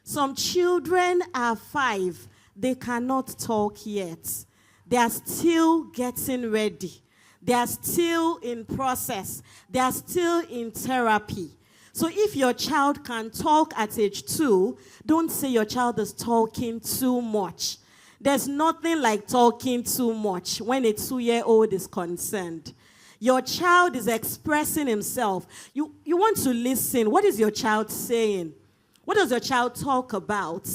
Some children are 5. They cannot talk yet. They are still getting ready. They are still in process. They are still in therapy. So if your child can talk at age 2, don't say your child is talking too much. There's nothing like talking too much when a 2-year-old is concerned. Your child is expressing himself. You want to listen. What is your child saying? What does your child talk about?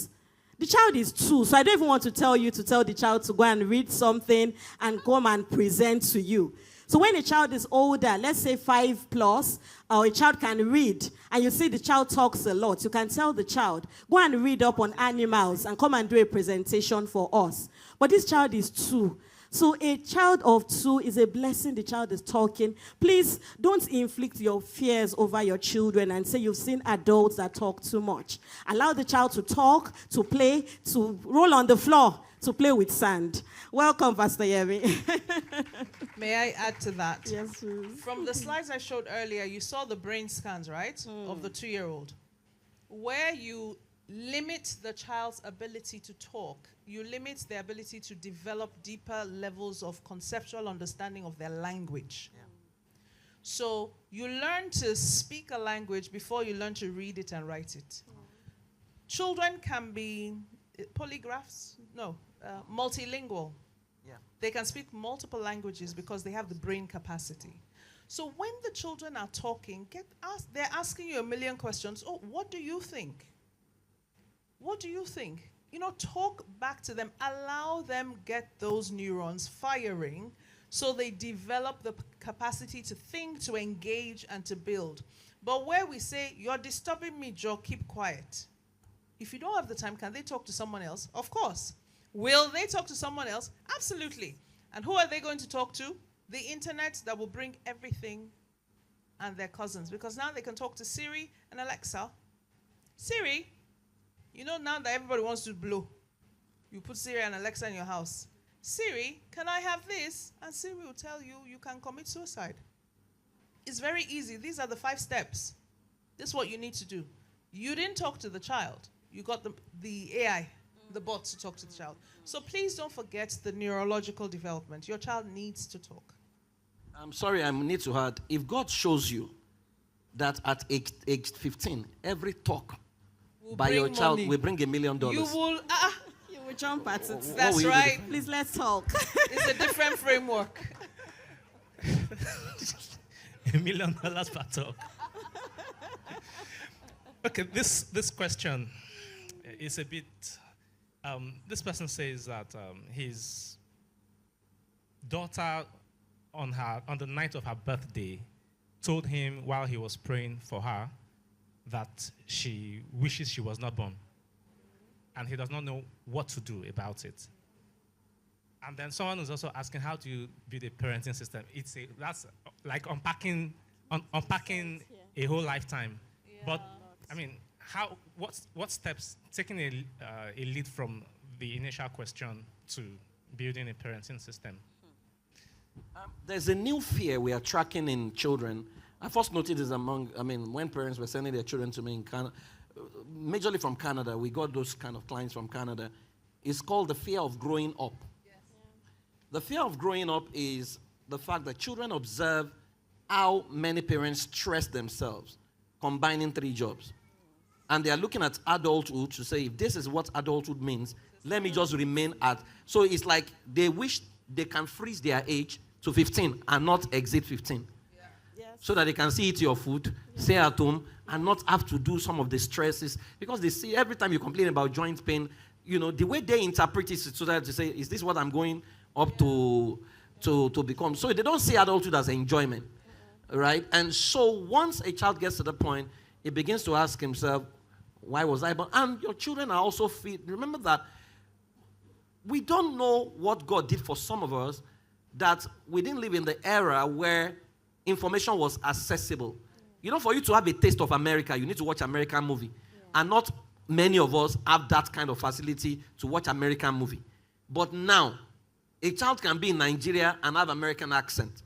The child is 2, so I don't even want to tell you to tell the child to go and read something and come and present to you. So when a child is older, let's say 5+, or a child can read, and you see the child talks a lot, you can tell the child, go and read up on animals and come and do a presentation for us. But this child is 2. So a child of 2 is a blessing. The child is talking. Please don't inflict your fears over your children and say you've seen adults that talk too much. Allow the child to talk, to play, to roll on the floor, to play with sand. Welcome, Pastor Yemi. May I add to that? Yes, please. From the slides I showed earlier, you saw the brain scans, right, of the 2-year-old. Where you limit the child's ability to talk, you limit their ability to develop deeper levels of conceptual understanding of their language. Yeah. So you learn to speak a language before you learn to read it and write it. children can be polygraphs, no, multilingual. Yeah. They can speak multiple languages because they have the brain capacity. So when the children are talking, they're asking you a million questions. Oh, what do you think? What do you think? You know, talk back to them. Allow them get those neurons firing so they develop the capacity to think, to engage, and to build. But where we say, you're disturbing me, Joe, keep quiet. If you don't have the time, can they talk to someone else? Of course. Will they talk to someone else? Absolutely. And who are they going to talk to? The internet that will bring everything and their cousins. Because now they can talk to Siri and Alexa. Siri, you know now that everybody wants to blow. You put Siri and Alexa in your house. Siri, can I have this? And Siri will tell you, you can commit suicide. It's very easy. These are the 5 steps. This is what you need to do. You didn't talk to the child. You got the AI, the bot, to talk to the child. So please don't forget the neurological development. Your child needs to talk. I'm sorry, I need to add, if God shows you that at age 15, every talk by your child will bring $1 million. You will, You will jump at it. that's right. Please, let's talk. It's a different framework. $1 million per talk. Okay, this question is a bit. This person says that his daughter, on the night of her birthday, told him while he was praying for her that she wishes she was not born, and he does not know what to do about it. And then someone is also asking, how do you build a parenting system? That's like unpacking a whole lifetime. Yeah. But I mean, what steps, taking a lead from the initial question to building a parenting system? There's a new fear we are tracking in children. I first noticed this when parents were sending their children to me in Canada, majorly from Canada. We got those kind of clients from Canada. It's called the fear of growing up. Yes. The fear of growing up is the fact that children observe how many parents stress themselves combining 3 jobs. And they are looking at adulthood to say, if this is what adulthood means, let me just remain at. So it's like they wish they can freeze their age to 15 and not exit 15. Yeah. Yes. So that they can see eat your food, stay at home, and not have to do some of the stresses. Because they see every time you complain about joint pain, you know, the way they interpret it is so that they say, is this what I'm going up to become? So they don't see adulthood as enjoyment, right? And so once a child gets to the point, he begins to ask himself, why was I born? And your children are also remember that we don't know what God did for some of us, that we didn't live in the era where information was accessible. You know, for you to have a taste of America, you need to watch American movie. And not many of us have that kind of facility to watch American movie. But now, a child can be in Nigeria and have American accent.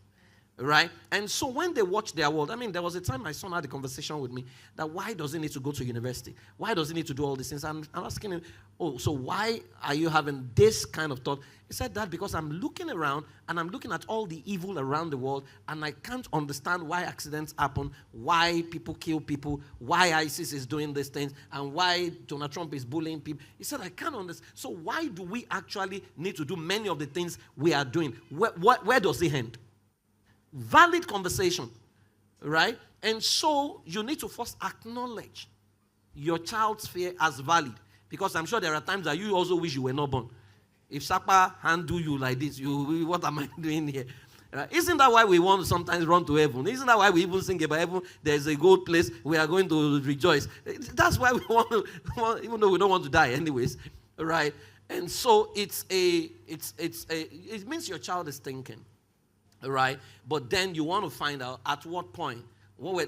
Right? And so when they watch their world, there was a time my son had a conversation with me that why does he need to go to university? Why does he need to do all these things? And I'm asking him, oh, so why are you having this kind of thought? He said that because I'm looking around and I'm looking at all the evil around the world and I can't understand why accidents happen, why people kill people, why ISIS is doing these things, and why Donald Trump is bullying people. He said, I can't understand. So why do we actually need to do many of the things we are doing? Where does it end? Valid conversation, right? And so you need to first acknowledge your child's fear as valid, because I'm sure there are times that you also wish you were not born. If Sapa handle you like this, what am I doing here? Right? Isn't that why we want to sometimes run to heaven? Isn't that why we even sing about heaven? There's a good place we are going to rejoice. That's why we want to, even though we don't want to die anyways, right? And so it means your child is thinking. Right? But then you want to find out at what point.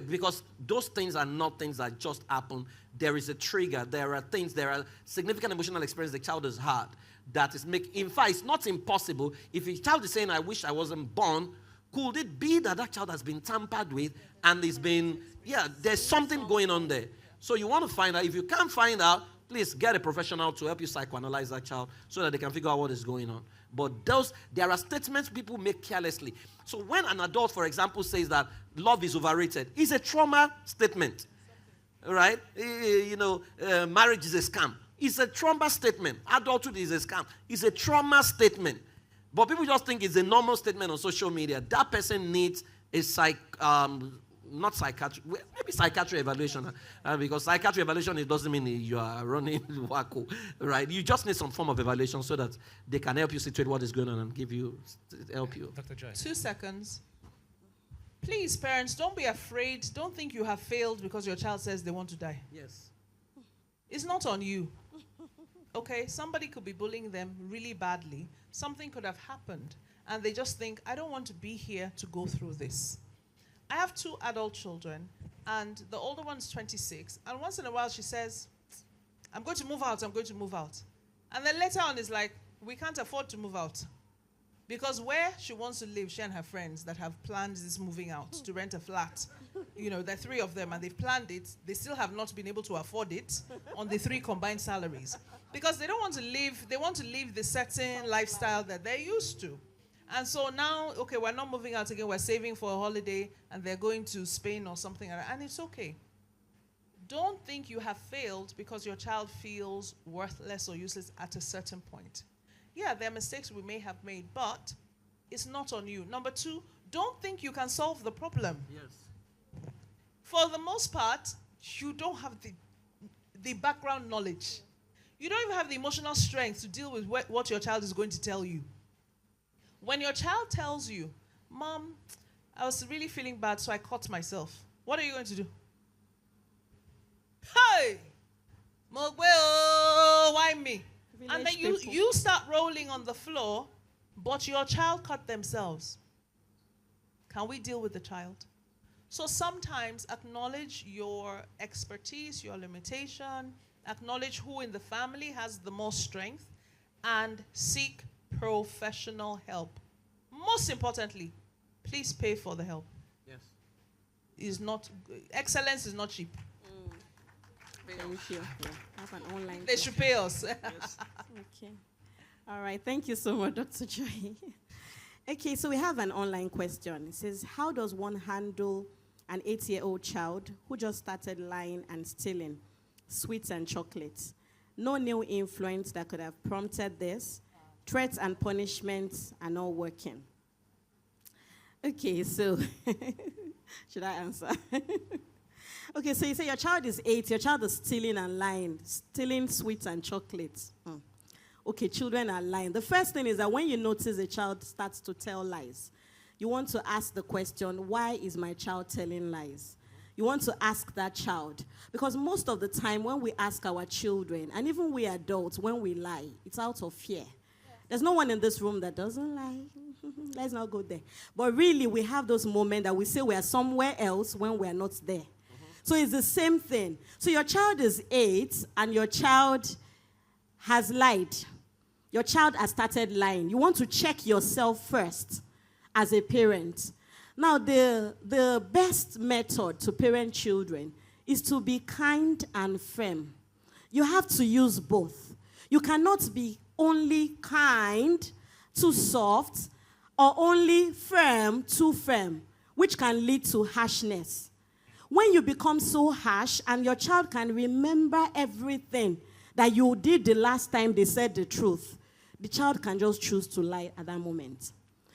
Because those things are not things that just happen. There is a trigger. There are significant emotional experience the child has had that is in fact, it's not impossible. If a child is saying, I wish I wasn't born, could it be that child has been tampered with and there's something going on there. So you want to find out. If you can't find out, please get a professional to help you psychoanalyze that child so that they can figure out what is going on. But there are statements people make carelessly. So when an adult, for example, says that love is overrated, it's a trauma statement. right? Marriage is a scam. It's a trauma statement. Adulthood is a scam. It's a trauma statement. But people just think it's a normal statement on social media. That person needs a not psychiatry, maybe psychiatry evaluation, because psychiatry evaluation, it doesn't mean you are running wacko, right? You just need some form of evaluation so that they can help you situate what is going on and help you. Dr. Joy. 2 seconds. Please, parents, don't be afraid. Don't think you have failed because your child says they want to die. Yes. It's not on you. Okay? Somebody could be bullying them really badly. Something could have happened. And they just think, I don't want to be here to go through this. I have 2 adult children, and the older one's 26. And once in a while, she says, I'm going to move out, I'm going to move out. And then later on, it's like, we can't afford to move out. Because where she wants to live, she and her friends that have planned this moving out to rent a flat, there are 3 of them, and they've planned it. They still have not been able to afford it on the 3 combined salaries. Because they don't want to live, they want to live the certain lifestyle that they're used to. And so now, okay, we're not moving out again, we're saving for a holiday, and they're going to Spain or something, and it's okay. Don't think you have failed because your child feels worthless or useless at a certain point. Yeah, there are mistakes we may have made, but it's not on you. Number 2, don't think you can solve the problem. Yes. For the most part, you don't have the background knowledge. You don't even have the emotional strength to deal with what your child is going to tell you. When your child tells you, Mom, I was really feeling bad, so I cut myself. What are you going to do? Hey! Why me? And then you start rolling on the floor, but your child cut themselves. Can we deal with the child? So sometimes acknowledge your expertise, your limitation, acknowledge who in the family has the most strength, and seek professional help. Most importantly, please pay for the help. Yes. Excellence is not cheap. Thank you. Yeah, I have an online. They should pay us. Yes. Okay. All right. Thank you so much, Dr. Joy. Okay, so we have an online question. It says, how does one handle an 8-year-old child who just started lying and stealing sweets and chocolates? No new influence that could have prompted this. Threats and punishments are not working. Okay, so should I answer? Okay, so you say your child is 8, your child is stealing and lying, stealing sweets and chocolates. Okay, children are lying. The first thing is that when you notice a child starts to tell lies, you want to ask the question, why is my child telling lies? You want to ask that child. Because most of the time when we ask our children, and even we adults, when we lie, it's out of fear. There's no one in this room that doesn't lie. Let's not go there. But really, we have those moments that we say we are somewhere else when we are not there. So it's the same thing. So your child is 8 and your child has lied. Your child has started lying. You want to check yourself first as a parent. Now, the best method to parent children is to be kind and firm. You have to use both. You cannot be only kind, too soft, or only firm, too firm, which can lead to harshness. When you become so harsh and your child can remember everything that you did the last time they said the truth, the child can just choose to lie at that moment.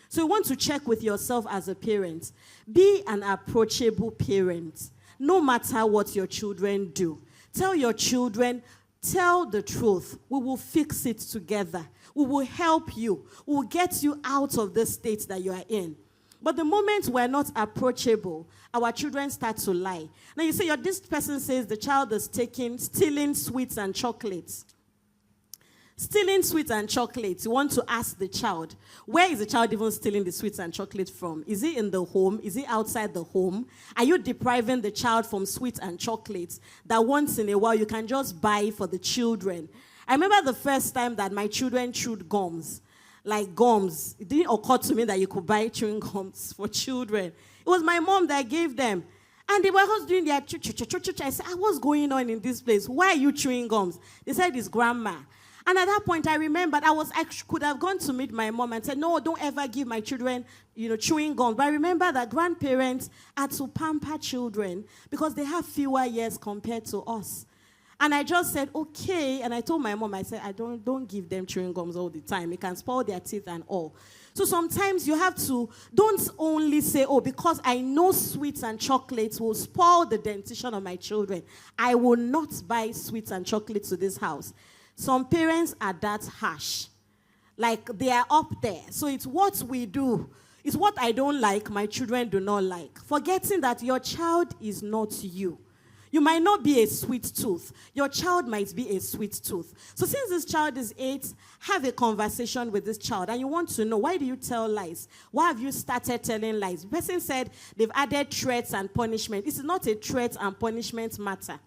So you want to check with yourself as a parent. Be an approachable parent, no matter what your children do. Tell your children, tell the truth. We will fix it together. We will help you. We will get you out of the state that you are in. But the moment we're not approachable, our children start to lie. Now you say, this person says the child is stealing sweets and chocolates. Stealing sweets and chocolates, you want to ask the child, where is the child even stealing the sweets and chocolates from? Is he in the home? Is he outside the home? Are you depriving the child from sweets and chocolates that once in a while you can just buy for the children? I remember the first time that my children chewed gums. Like gums. It didn't occur to me that you could buy chewing gums for children. It was my mom that gave them. And they were just doing their chew. I said, what's going on in this place? Why are you chewing gums? They said, it's grandma. And at that point, I remembered I could have gone to meet my mom and said, no, don't ever give my children, chewing gum. But I remember that grandparents had to pamper children because they have fewer years compared to us. And I just said, okay. And I told my mom, I said, I don't give them chewing gums all the time. It can spoil their teeth and all. So sometimes you have to, don't only say, oh, because I know sweets and chocolates will spoil the dentition of my children, I will not buy sweets and chocolates to this house. Some parents are that harsh. Like they are up there. So it's what we do. It's what I don't like, my children do not like. Forgetting that your child is not you. You might not be a sweet tooth. Your child might be a sweet tooth. So since this child is 8, have a conversation with this child. And you want to know, why do you tell lies? Why have you started telling lies? The person said they've added threats and punishment. This is not a threat and punishment matter.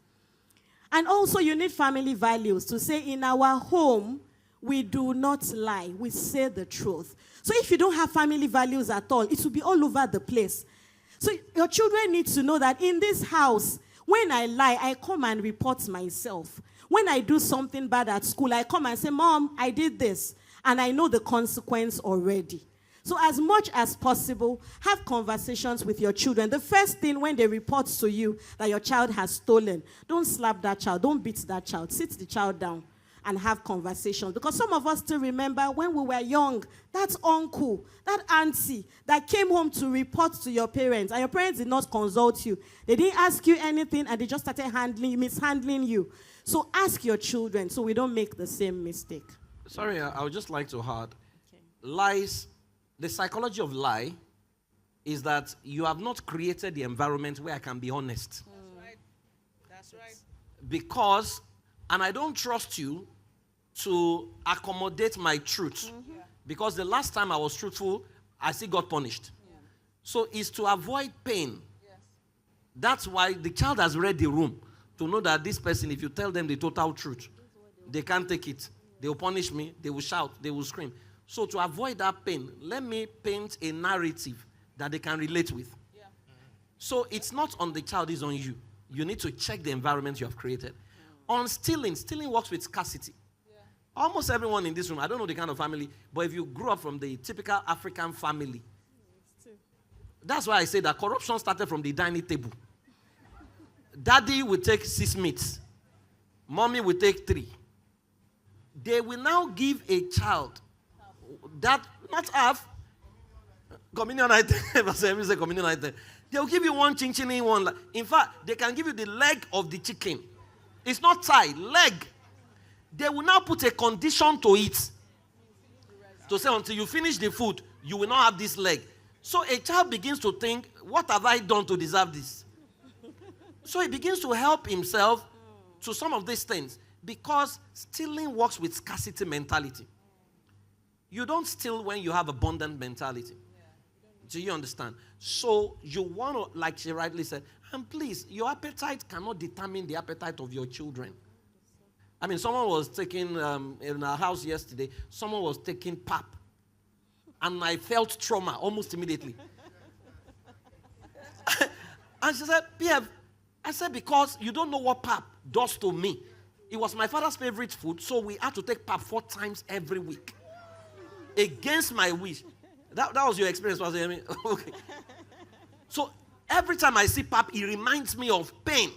And also you need family values to say in our home, we do not lie. We say the truth. So if you don't have family values at all, it will be all over the place. So your children need to know that in this house, when I lie, I come and report myself. When I do something bad at school, I come and say, Mom, I did this. And I know the consequence already. So as much as possible, have conversations with your children. The first thing when they report to you that your child has stolen, don't slap that child. Don't beat that child. Sit the child down and have conversations. Because some of us still remember when we were young, that uncle, that auntie that came home to report to your parents, and your parents did not consult you. They didn't ask you anything, and they just started mishandling you. So ask your children so we don't make the same mistake. Sorry, I would just like to add, lies, the psychology of lie is that you have not created the environment where I can be honest. That's right. That's right. Because, and I don't trust you to accommodate my truth. Because the last time I was truthful, I still got punished. So it's to avoid pain. Yes. That's why the child has read the room to know that this person, if you tell them the total truth, they can't take it. They will punish me, they will shout, they will scream. So to avoid that pain, let me paint a narrative that they can relate with. Yeah. So it's not on the child, it's on you. You need to check the environment you have created. On stealing works with scarcity. Yeah. Almost everyone in this room, I don't know the kind of family, but if you grew up from the typical African family, that's why I say that corruption started from the dining table. Daddy will take 6 meats. Mommy will take 3. They will now give a child that, not half, communion item, communion item. They will give you one chin in one. In fact, they can give you the leg of the chicken. It's not thigh, leg. They will now put a condition to it. To say until you finish the food, you will not have this leg. So a child begins to think, what have I done to deserve this? So he begins to help himself to some of these things. Because stealing works with scarcity mentality. You don't steal when you have abundant mentality. Do you understand? So you want to, like she rightly said, and please, your appetite cannot determine the appetite of your children. I mean, someone was taking, in our house yesterday, someone was taking pap. And I felt trauma almost immediately. And she said, PF, I said, because you don't know what pap does to me. It was my father's favorite food, so we had to take pap 4 times every week. Against my wish. That was your experience, was it? Okay. So every time I see pap, it reminds me of pain.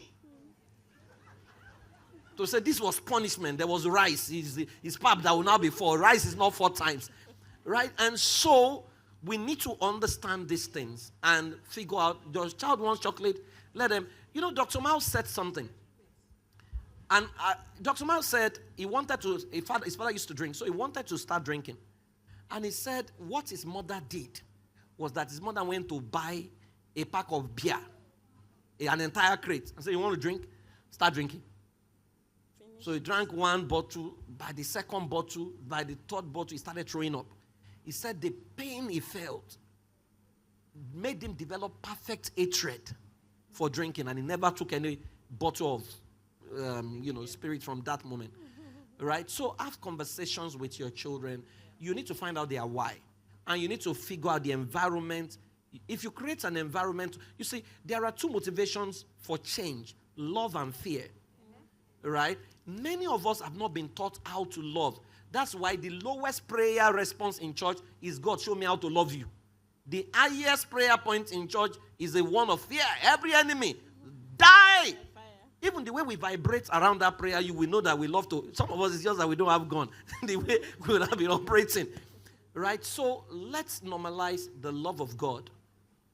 To say this was punishment. There was rice. It's pap that will now be 4. Rice is not 4 times. Right? And so we need to understand these things and figure out, your child wants chocolate, let them. You know, Dr. Miles said something. And Dr. Miles said he wanted to, his father used to drink, so he wanted to start drinking. And he said what his mother did was that his mother went to buy a pack of beer, an entire crate, and said, you want to drink? Start drinking. So he drank 1 bottle. By the 2nd bottle, by the 3rd bottle, he started throwing up. He said the pain he felt made him develop perfect hatred for drinking, and he never took any bottle of spirit from that moment. Right? So have conversations with your children. You need to find out their why. And you need to figure out the environment. If you create an environment, you see, there are 2 motivations for change, love and fear. Right? Many of us have not been taught how to love. That's why the lowest prayer response in church is, God, show me how to love you. The highest prayer point in church is the one of fear. Every enemy, die. Even the way we vibrate around that prayer, you will know that we love to. Some of us, it's just that we don't have gun. The way we would have been operating. Right? So let's normalize the love of God.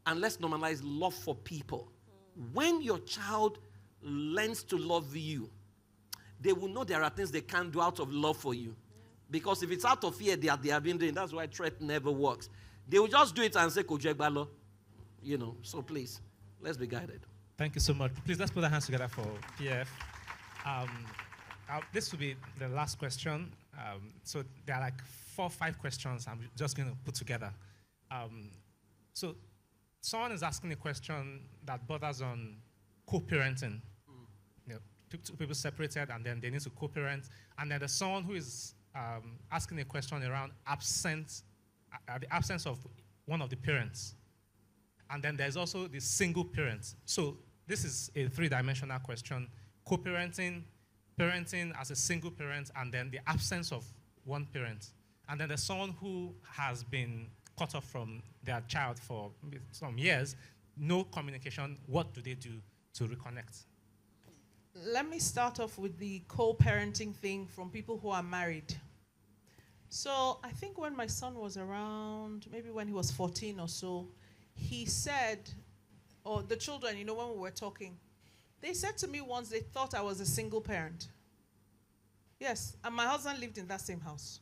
And let's normalize love for people. When your child learns to love you, they will know there are things they can't do out of love for you. Because if it's out of fear, they have been doing. That's why threat never works. They will just do it and say, Kojegbalo. You know, so please, let's be guided. Thank you so much. Please, let's put our hands together for PF. This will be the last question. So there are like 4 or 5 questions I'm just going to put together. So someone is asking a question that borders on co-parenting. You know, two people separated and then they need to co-parent. And then there's someone who is asking a question around the absence of one of the parents. And then there's also the single parent. So this is a 3-dimensional question. Co-parenting, parenting as a single parent, and then the absence of one parent. And then there's someone who has been cut off from their child for some years, no communication. What do they do to reconnect? Let me start off with the co-parenting thing from people who are married. So I think when my son was around, maybe when he was 14 or so, he said, or the children, you know, when we were talking, they said to me once they thought I was a single parent. Yes, and my husband lived in that same house.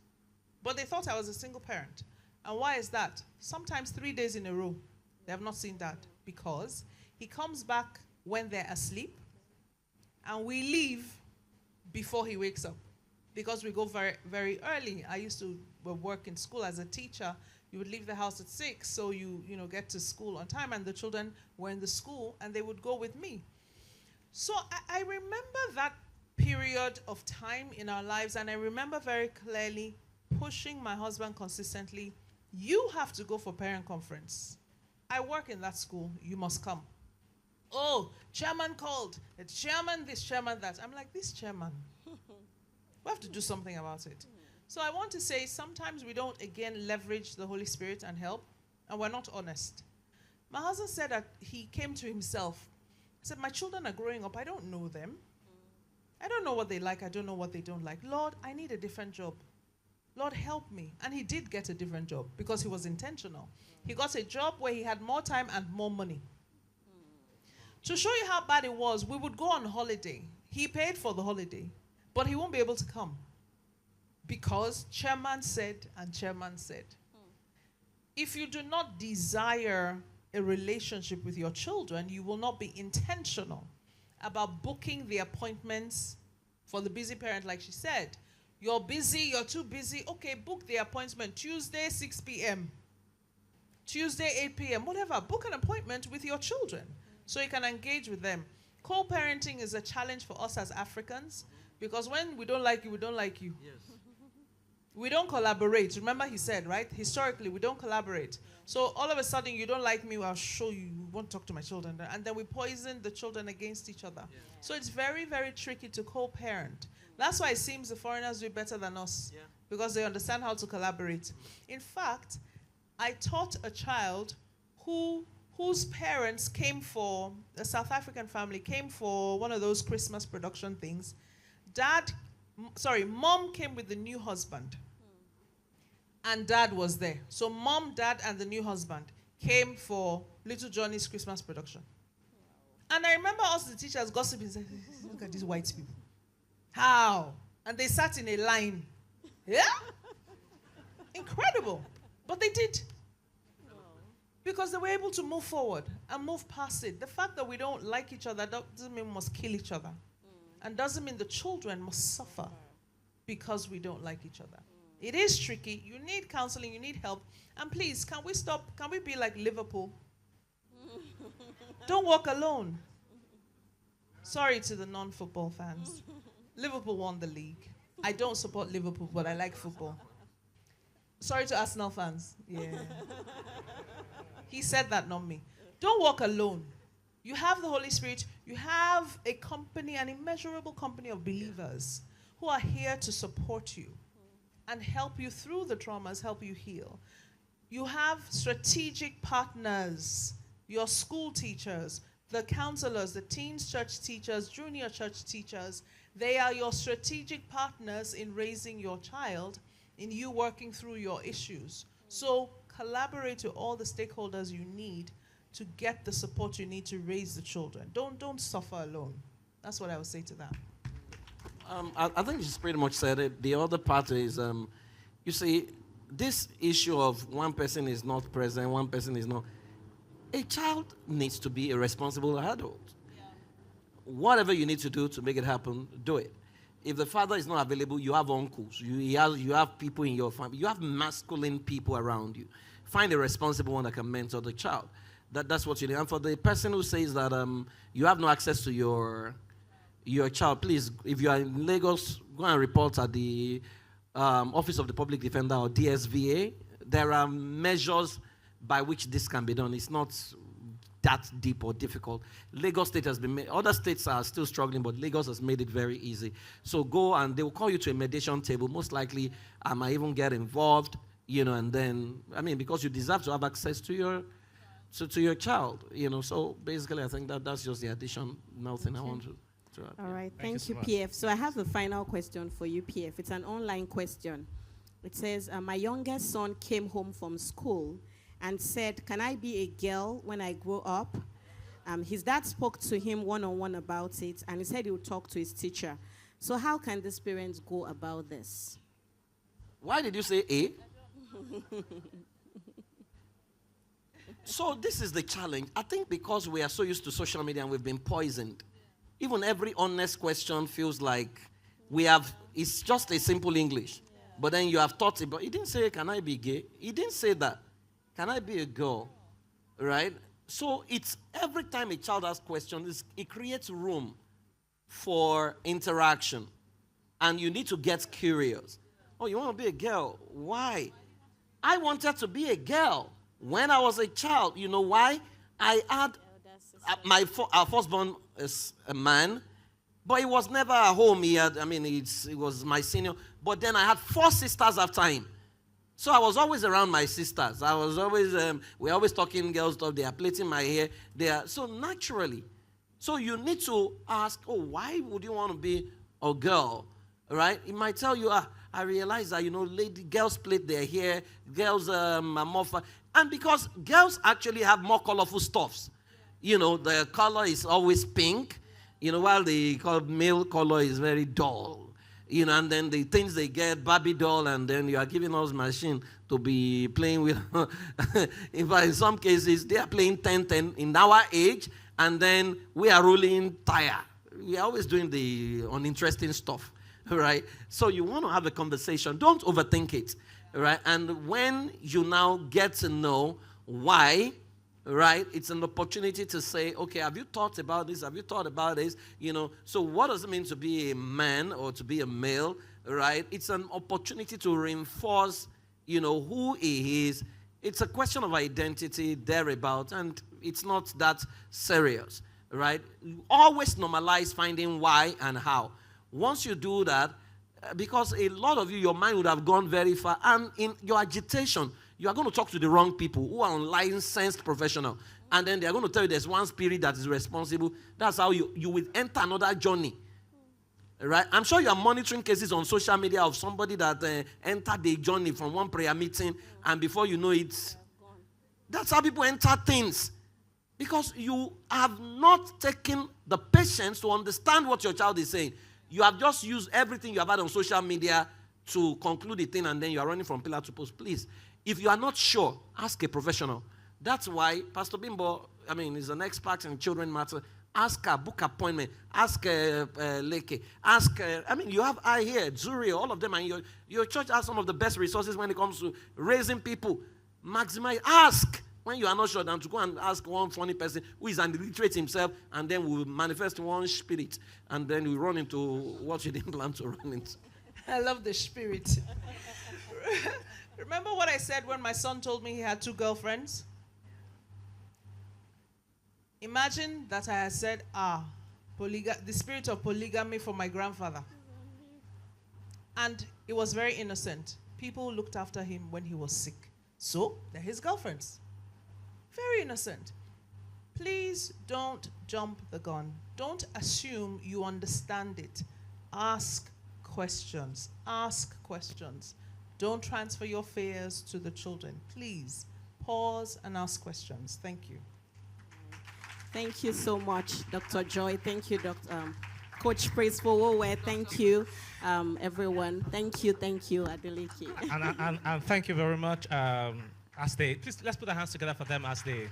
But they thought I was a single parent. And why is that? Sometimes 3 days in a row, they have not seen Dad. Because he comes back when they're asleep, and we leave before he wakes up. Because we go very, very early. I used to work in school as a teacher. You would leave the house at 6, so you get to school on time, and the children were in the school, and they would go with me. So I remember that period of time in our lives, and I remember very clearly pushing my husband consistently, you have to go for parent conference. I work in that school, you must come. Oh, chairman called, the chairman this, chairman that. I'm like, this chairman, we have to do something about it. So I want to say sometimes we don't, again, leverage the Holy Spirit and help, and we're not honest. My husband said that he came to himself. He said, my children are growing up. I don't know them. I don't know what they like. I don't know what they don't like. Lord, I need a different job. Lord, help me. And he did get a different job because he was intentional. He got a job where he had more time and more money. To show you how bad it was, we would go on holiday. He paid for the holiday, but he won't be able to come. Because chairman said and chairman said. If you do not desire a relationship with your children, you will not be intentional about booking the appointments for the busy parent, like she said. You're busy, you're too busy. Okay, book the appointment Tuesday, 6 p.m. Tuesday, 8 p.m., whatever. Book an appointment with your children so you can engage with them. Co-parenting is a challenge for us as Africans because when we don't like you, we don't like you. Yes. We don't collaborate. Remember he said, right? Historically, we don't collaborate. So all of a sudden, you don't like me, I'll show you. You won't talk to my children. And then we poison the children against each other. Yeah. So it's very, very tricky to co-parent. That's why it seems the foreigners do it better than us. Yeah. Because they understand how to collaborate. In fact, I taught a child whose parents came for, a South African family, came for one of those Christmas production things. Mom came with the new husband. And Dad was there. So Mom, Dad, and the new husband came for Little Johnny's Christmas production. And I remember us, the teachers, gossiping, saying, look at these white people. How? And they sat in a line. Yeah? Incredible. But they did. Because they were able to move forward and move past it. The fact that we don't like each other doesn't mean we must kill each other. And doesn't mean the children must suffer because we don't like each other. It is tricky. You need counseling. You need help. And please, can we stop? Can we be like Liverpool? Don't walk alone. Sorry to the non-football fans. Liverpool won the league. I don't support Liverpool, but I like football. Sorry to Arsenal fans. Yeah. He said that, not me. Don't walk alone. You have the Holy Spirit. You have a company, an immeasurable company of believers who are here to support you and help you through the traumas, help you heal. You have strategic partners, your school teachers, the counselors, the teens church teachers, junior church teachers. They are your strategic partners in raising your child, in you working through your issues. So collaborate with all the stakeholders you need to get the support you need to raise the children. Don't suffer alone. That's what I would say to that. I think she's pretty much said it. The other part is, you see, this issue of one person is not present, one person is not. A child needs to be a responsible adult. Yeah. Whatever you need to do to make it happen, do it. If the father is not available, you have uncles, you have people in your family, you have masculine people around you. Find a responsible one that can mentor the child. That's what you need. And for the person who says that you have no access to your child, please, if you are in Lagos, go and report at the Office of the Public Defender or DSVA. There are measures by which this can be done. It's not that deep or difficult. Lagos State has been made, other states are still struggling, but Lagos has made it very easy. So go and they will call you to a mediation table. Most likely, I might even get involved, and then, because you deserve to have access to your child, So basically, I think that's just the additional thing I want to add. All right, thank you, PF. So I have the final question for you, PF. It's an online question. It says, my youngest son came home from school and said, can I be a girl when I grow up? His dad spoke to him one-on-one about it, and he said he would talk to his teacher. So how can these parents go about this? Why did you say A? So this is the challenge. I think because we are so used to social media and we've been poisoned, even every honest question feels like it's just a simple English. Yeah. But then you have thought about, he didn't say, can I be gay? He didn't say that. Can I be a girl? Right? So it's every time a child asks questions, it creates room for interaction. And you need to get curious. Oh, you want to be a girl? Why? I wanted to be a girl when I was a child. You know why? I had our firstborn is a man, but he was never at home. He was my senior. But then I had 4 sisters after him. So I was always around my sisters. I was always, we're always talking girl stuff. They are plaiting my hair. So naturally. So you need to ask, why would you want to be a girl? Right? It might tell you, I realize that, girls plait their hair, girls are more fun. And because girls actually have more colorful stuffs. The color is always pink, while the male color is very dull. And then the things they get, Barbie doll, and then you are giving us machine to be playing with. In fact, in some cases, they are playing 10-10 in our age, and then we are rolling tire. We are always doing the uninteresting stuff, right? So you want to have a conversation. Don't overthink it, right? And when you now get to know why, right, it's an opportunity to say, okay, have you thought about this? Have you thought about this? So what does it mean to be a man or to be a male, right? It's an opportunity to reinforce, who he is. It's a question of identity thereabout, and it's not that serious, right? Always normalize finding why and how. Once you do that, because a lot of you, your mind would have gone very far, and in your agitation, you are going to talk to the wrong people who are unlicensed professional. And then they are going to tell you there's one spirit that is responsible. That's how you will enter another journey. Right? I'm sure you are monitoring cases on social media of somebody that entered the journey from one prayer meeting, and before you know it, that's how people enter things. Because you have not taken the patience to understand what your child is saying. You have just used everything you have had on social media to conclude the thing, and then you are running from pillar to post. Please, if you are not sure, ask a professional. That's why Pastor Bimbo, is an expert in children matter. Ask her, book appointment. Ask Leke. Ask, you have here, Zuri, all of them. And your church has some of the best resources when it comes to raising people. Maximize. Ask when you are not sure, than to go and ask one funny person who is an illiterate himself, and then will manifest one spirit. And then we run into what you didn't plan to run into. I love the spirit. Remember what I said when my son told me he had 2 girlfriends? Imagine that I had said, the spirit of polygamy for my grandfather. And it was very innocent. People looked after him when he was sick. So, they're his girlfriends. Very innocent. Please don't jump the gun. Don't assume you understand it. Ask questions. Ask questions. Don't transfer your fears to the children. Please pause and ask questions. Thank you. Thank you so much, Dr. Joy. Thank you, Coach Praise for Wowe. Thank you, everyone. Thank you, Adeleke. And thank you very much. Please let's put our hands together for them as they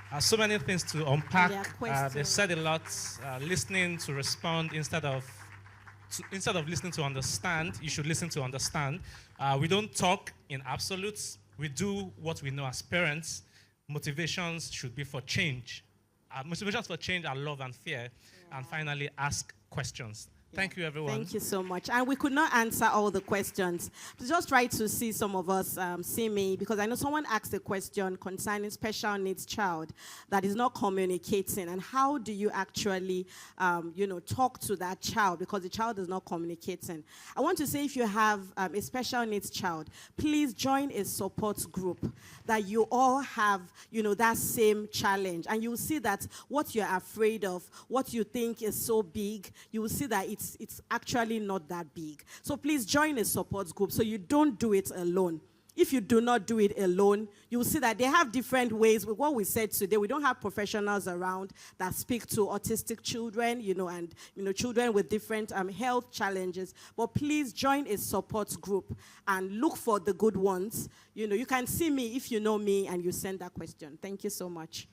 have so many things to unpack. They said a lot. Listening to respond instead of listening to understand, you should listen to understand. We don't talk in absolutes. We do what we know as parents. Motivations should be for change. Motivations for change are love and fear. Yeah. And finally, ask questions. Thank you, everyone. Thank you so much. And we could not answer all the questions. Just try to see some of us see me, because I know someone asked a question concerning special needs child that is not communicating. And how do you actually, talk to that child because the child is not communicating? I want to say, if you have a special needs child, please join a support group that you all have, that same challenge. And you will see that what you're afraid of, what you think is so big, you will see that it's actually not that big. So please join a support group so you don't do it alone. If you do not do it alone, you will see that they have different ways. With what we said today, we don't have professionals around that speak to autistic children, and children with different health challenges. But please join a support group and look for the good ones. You can see me if you know me and you send that question. Thank you so much.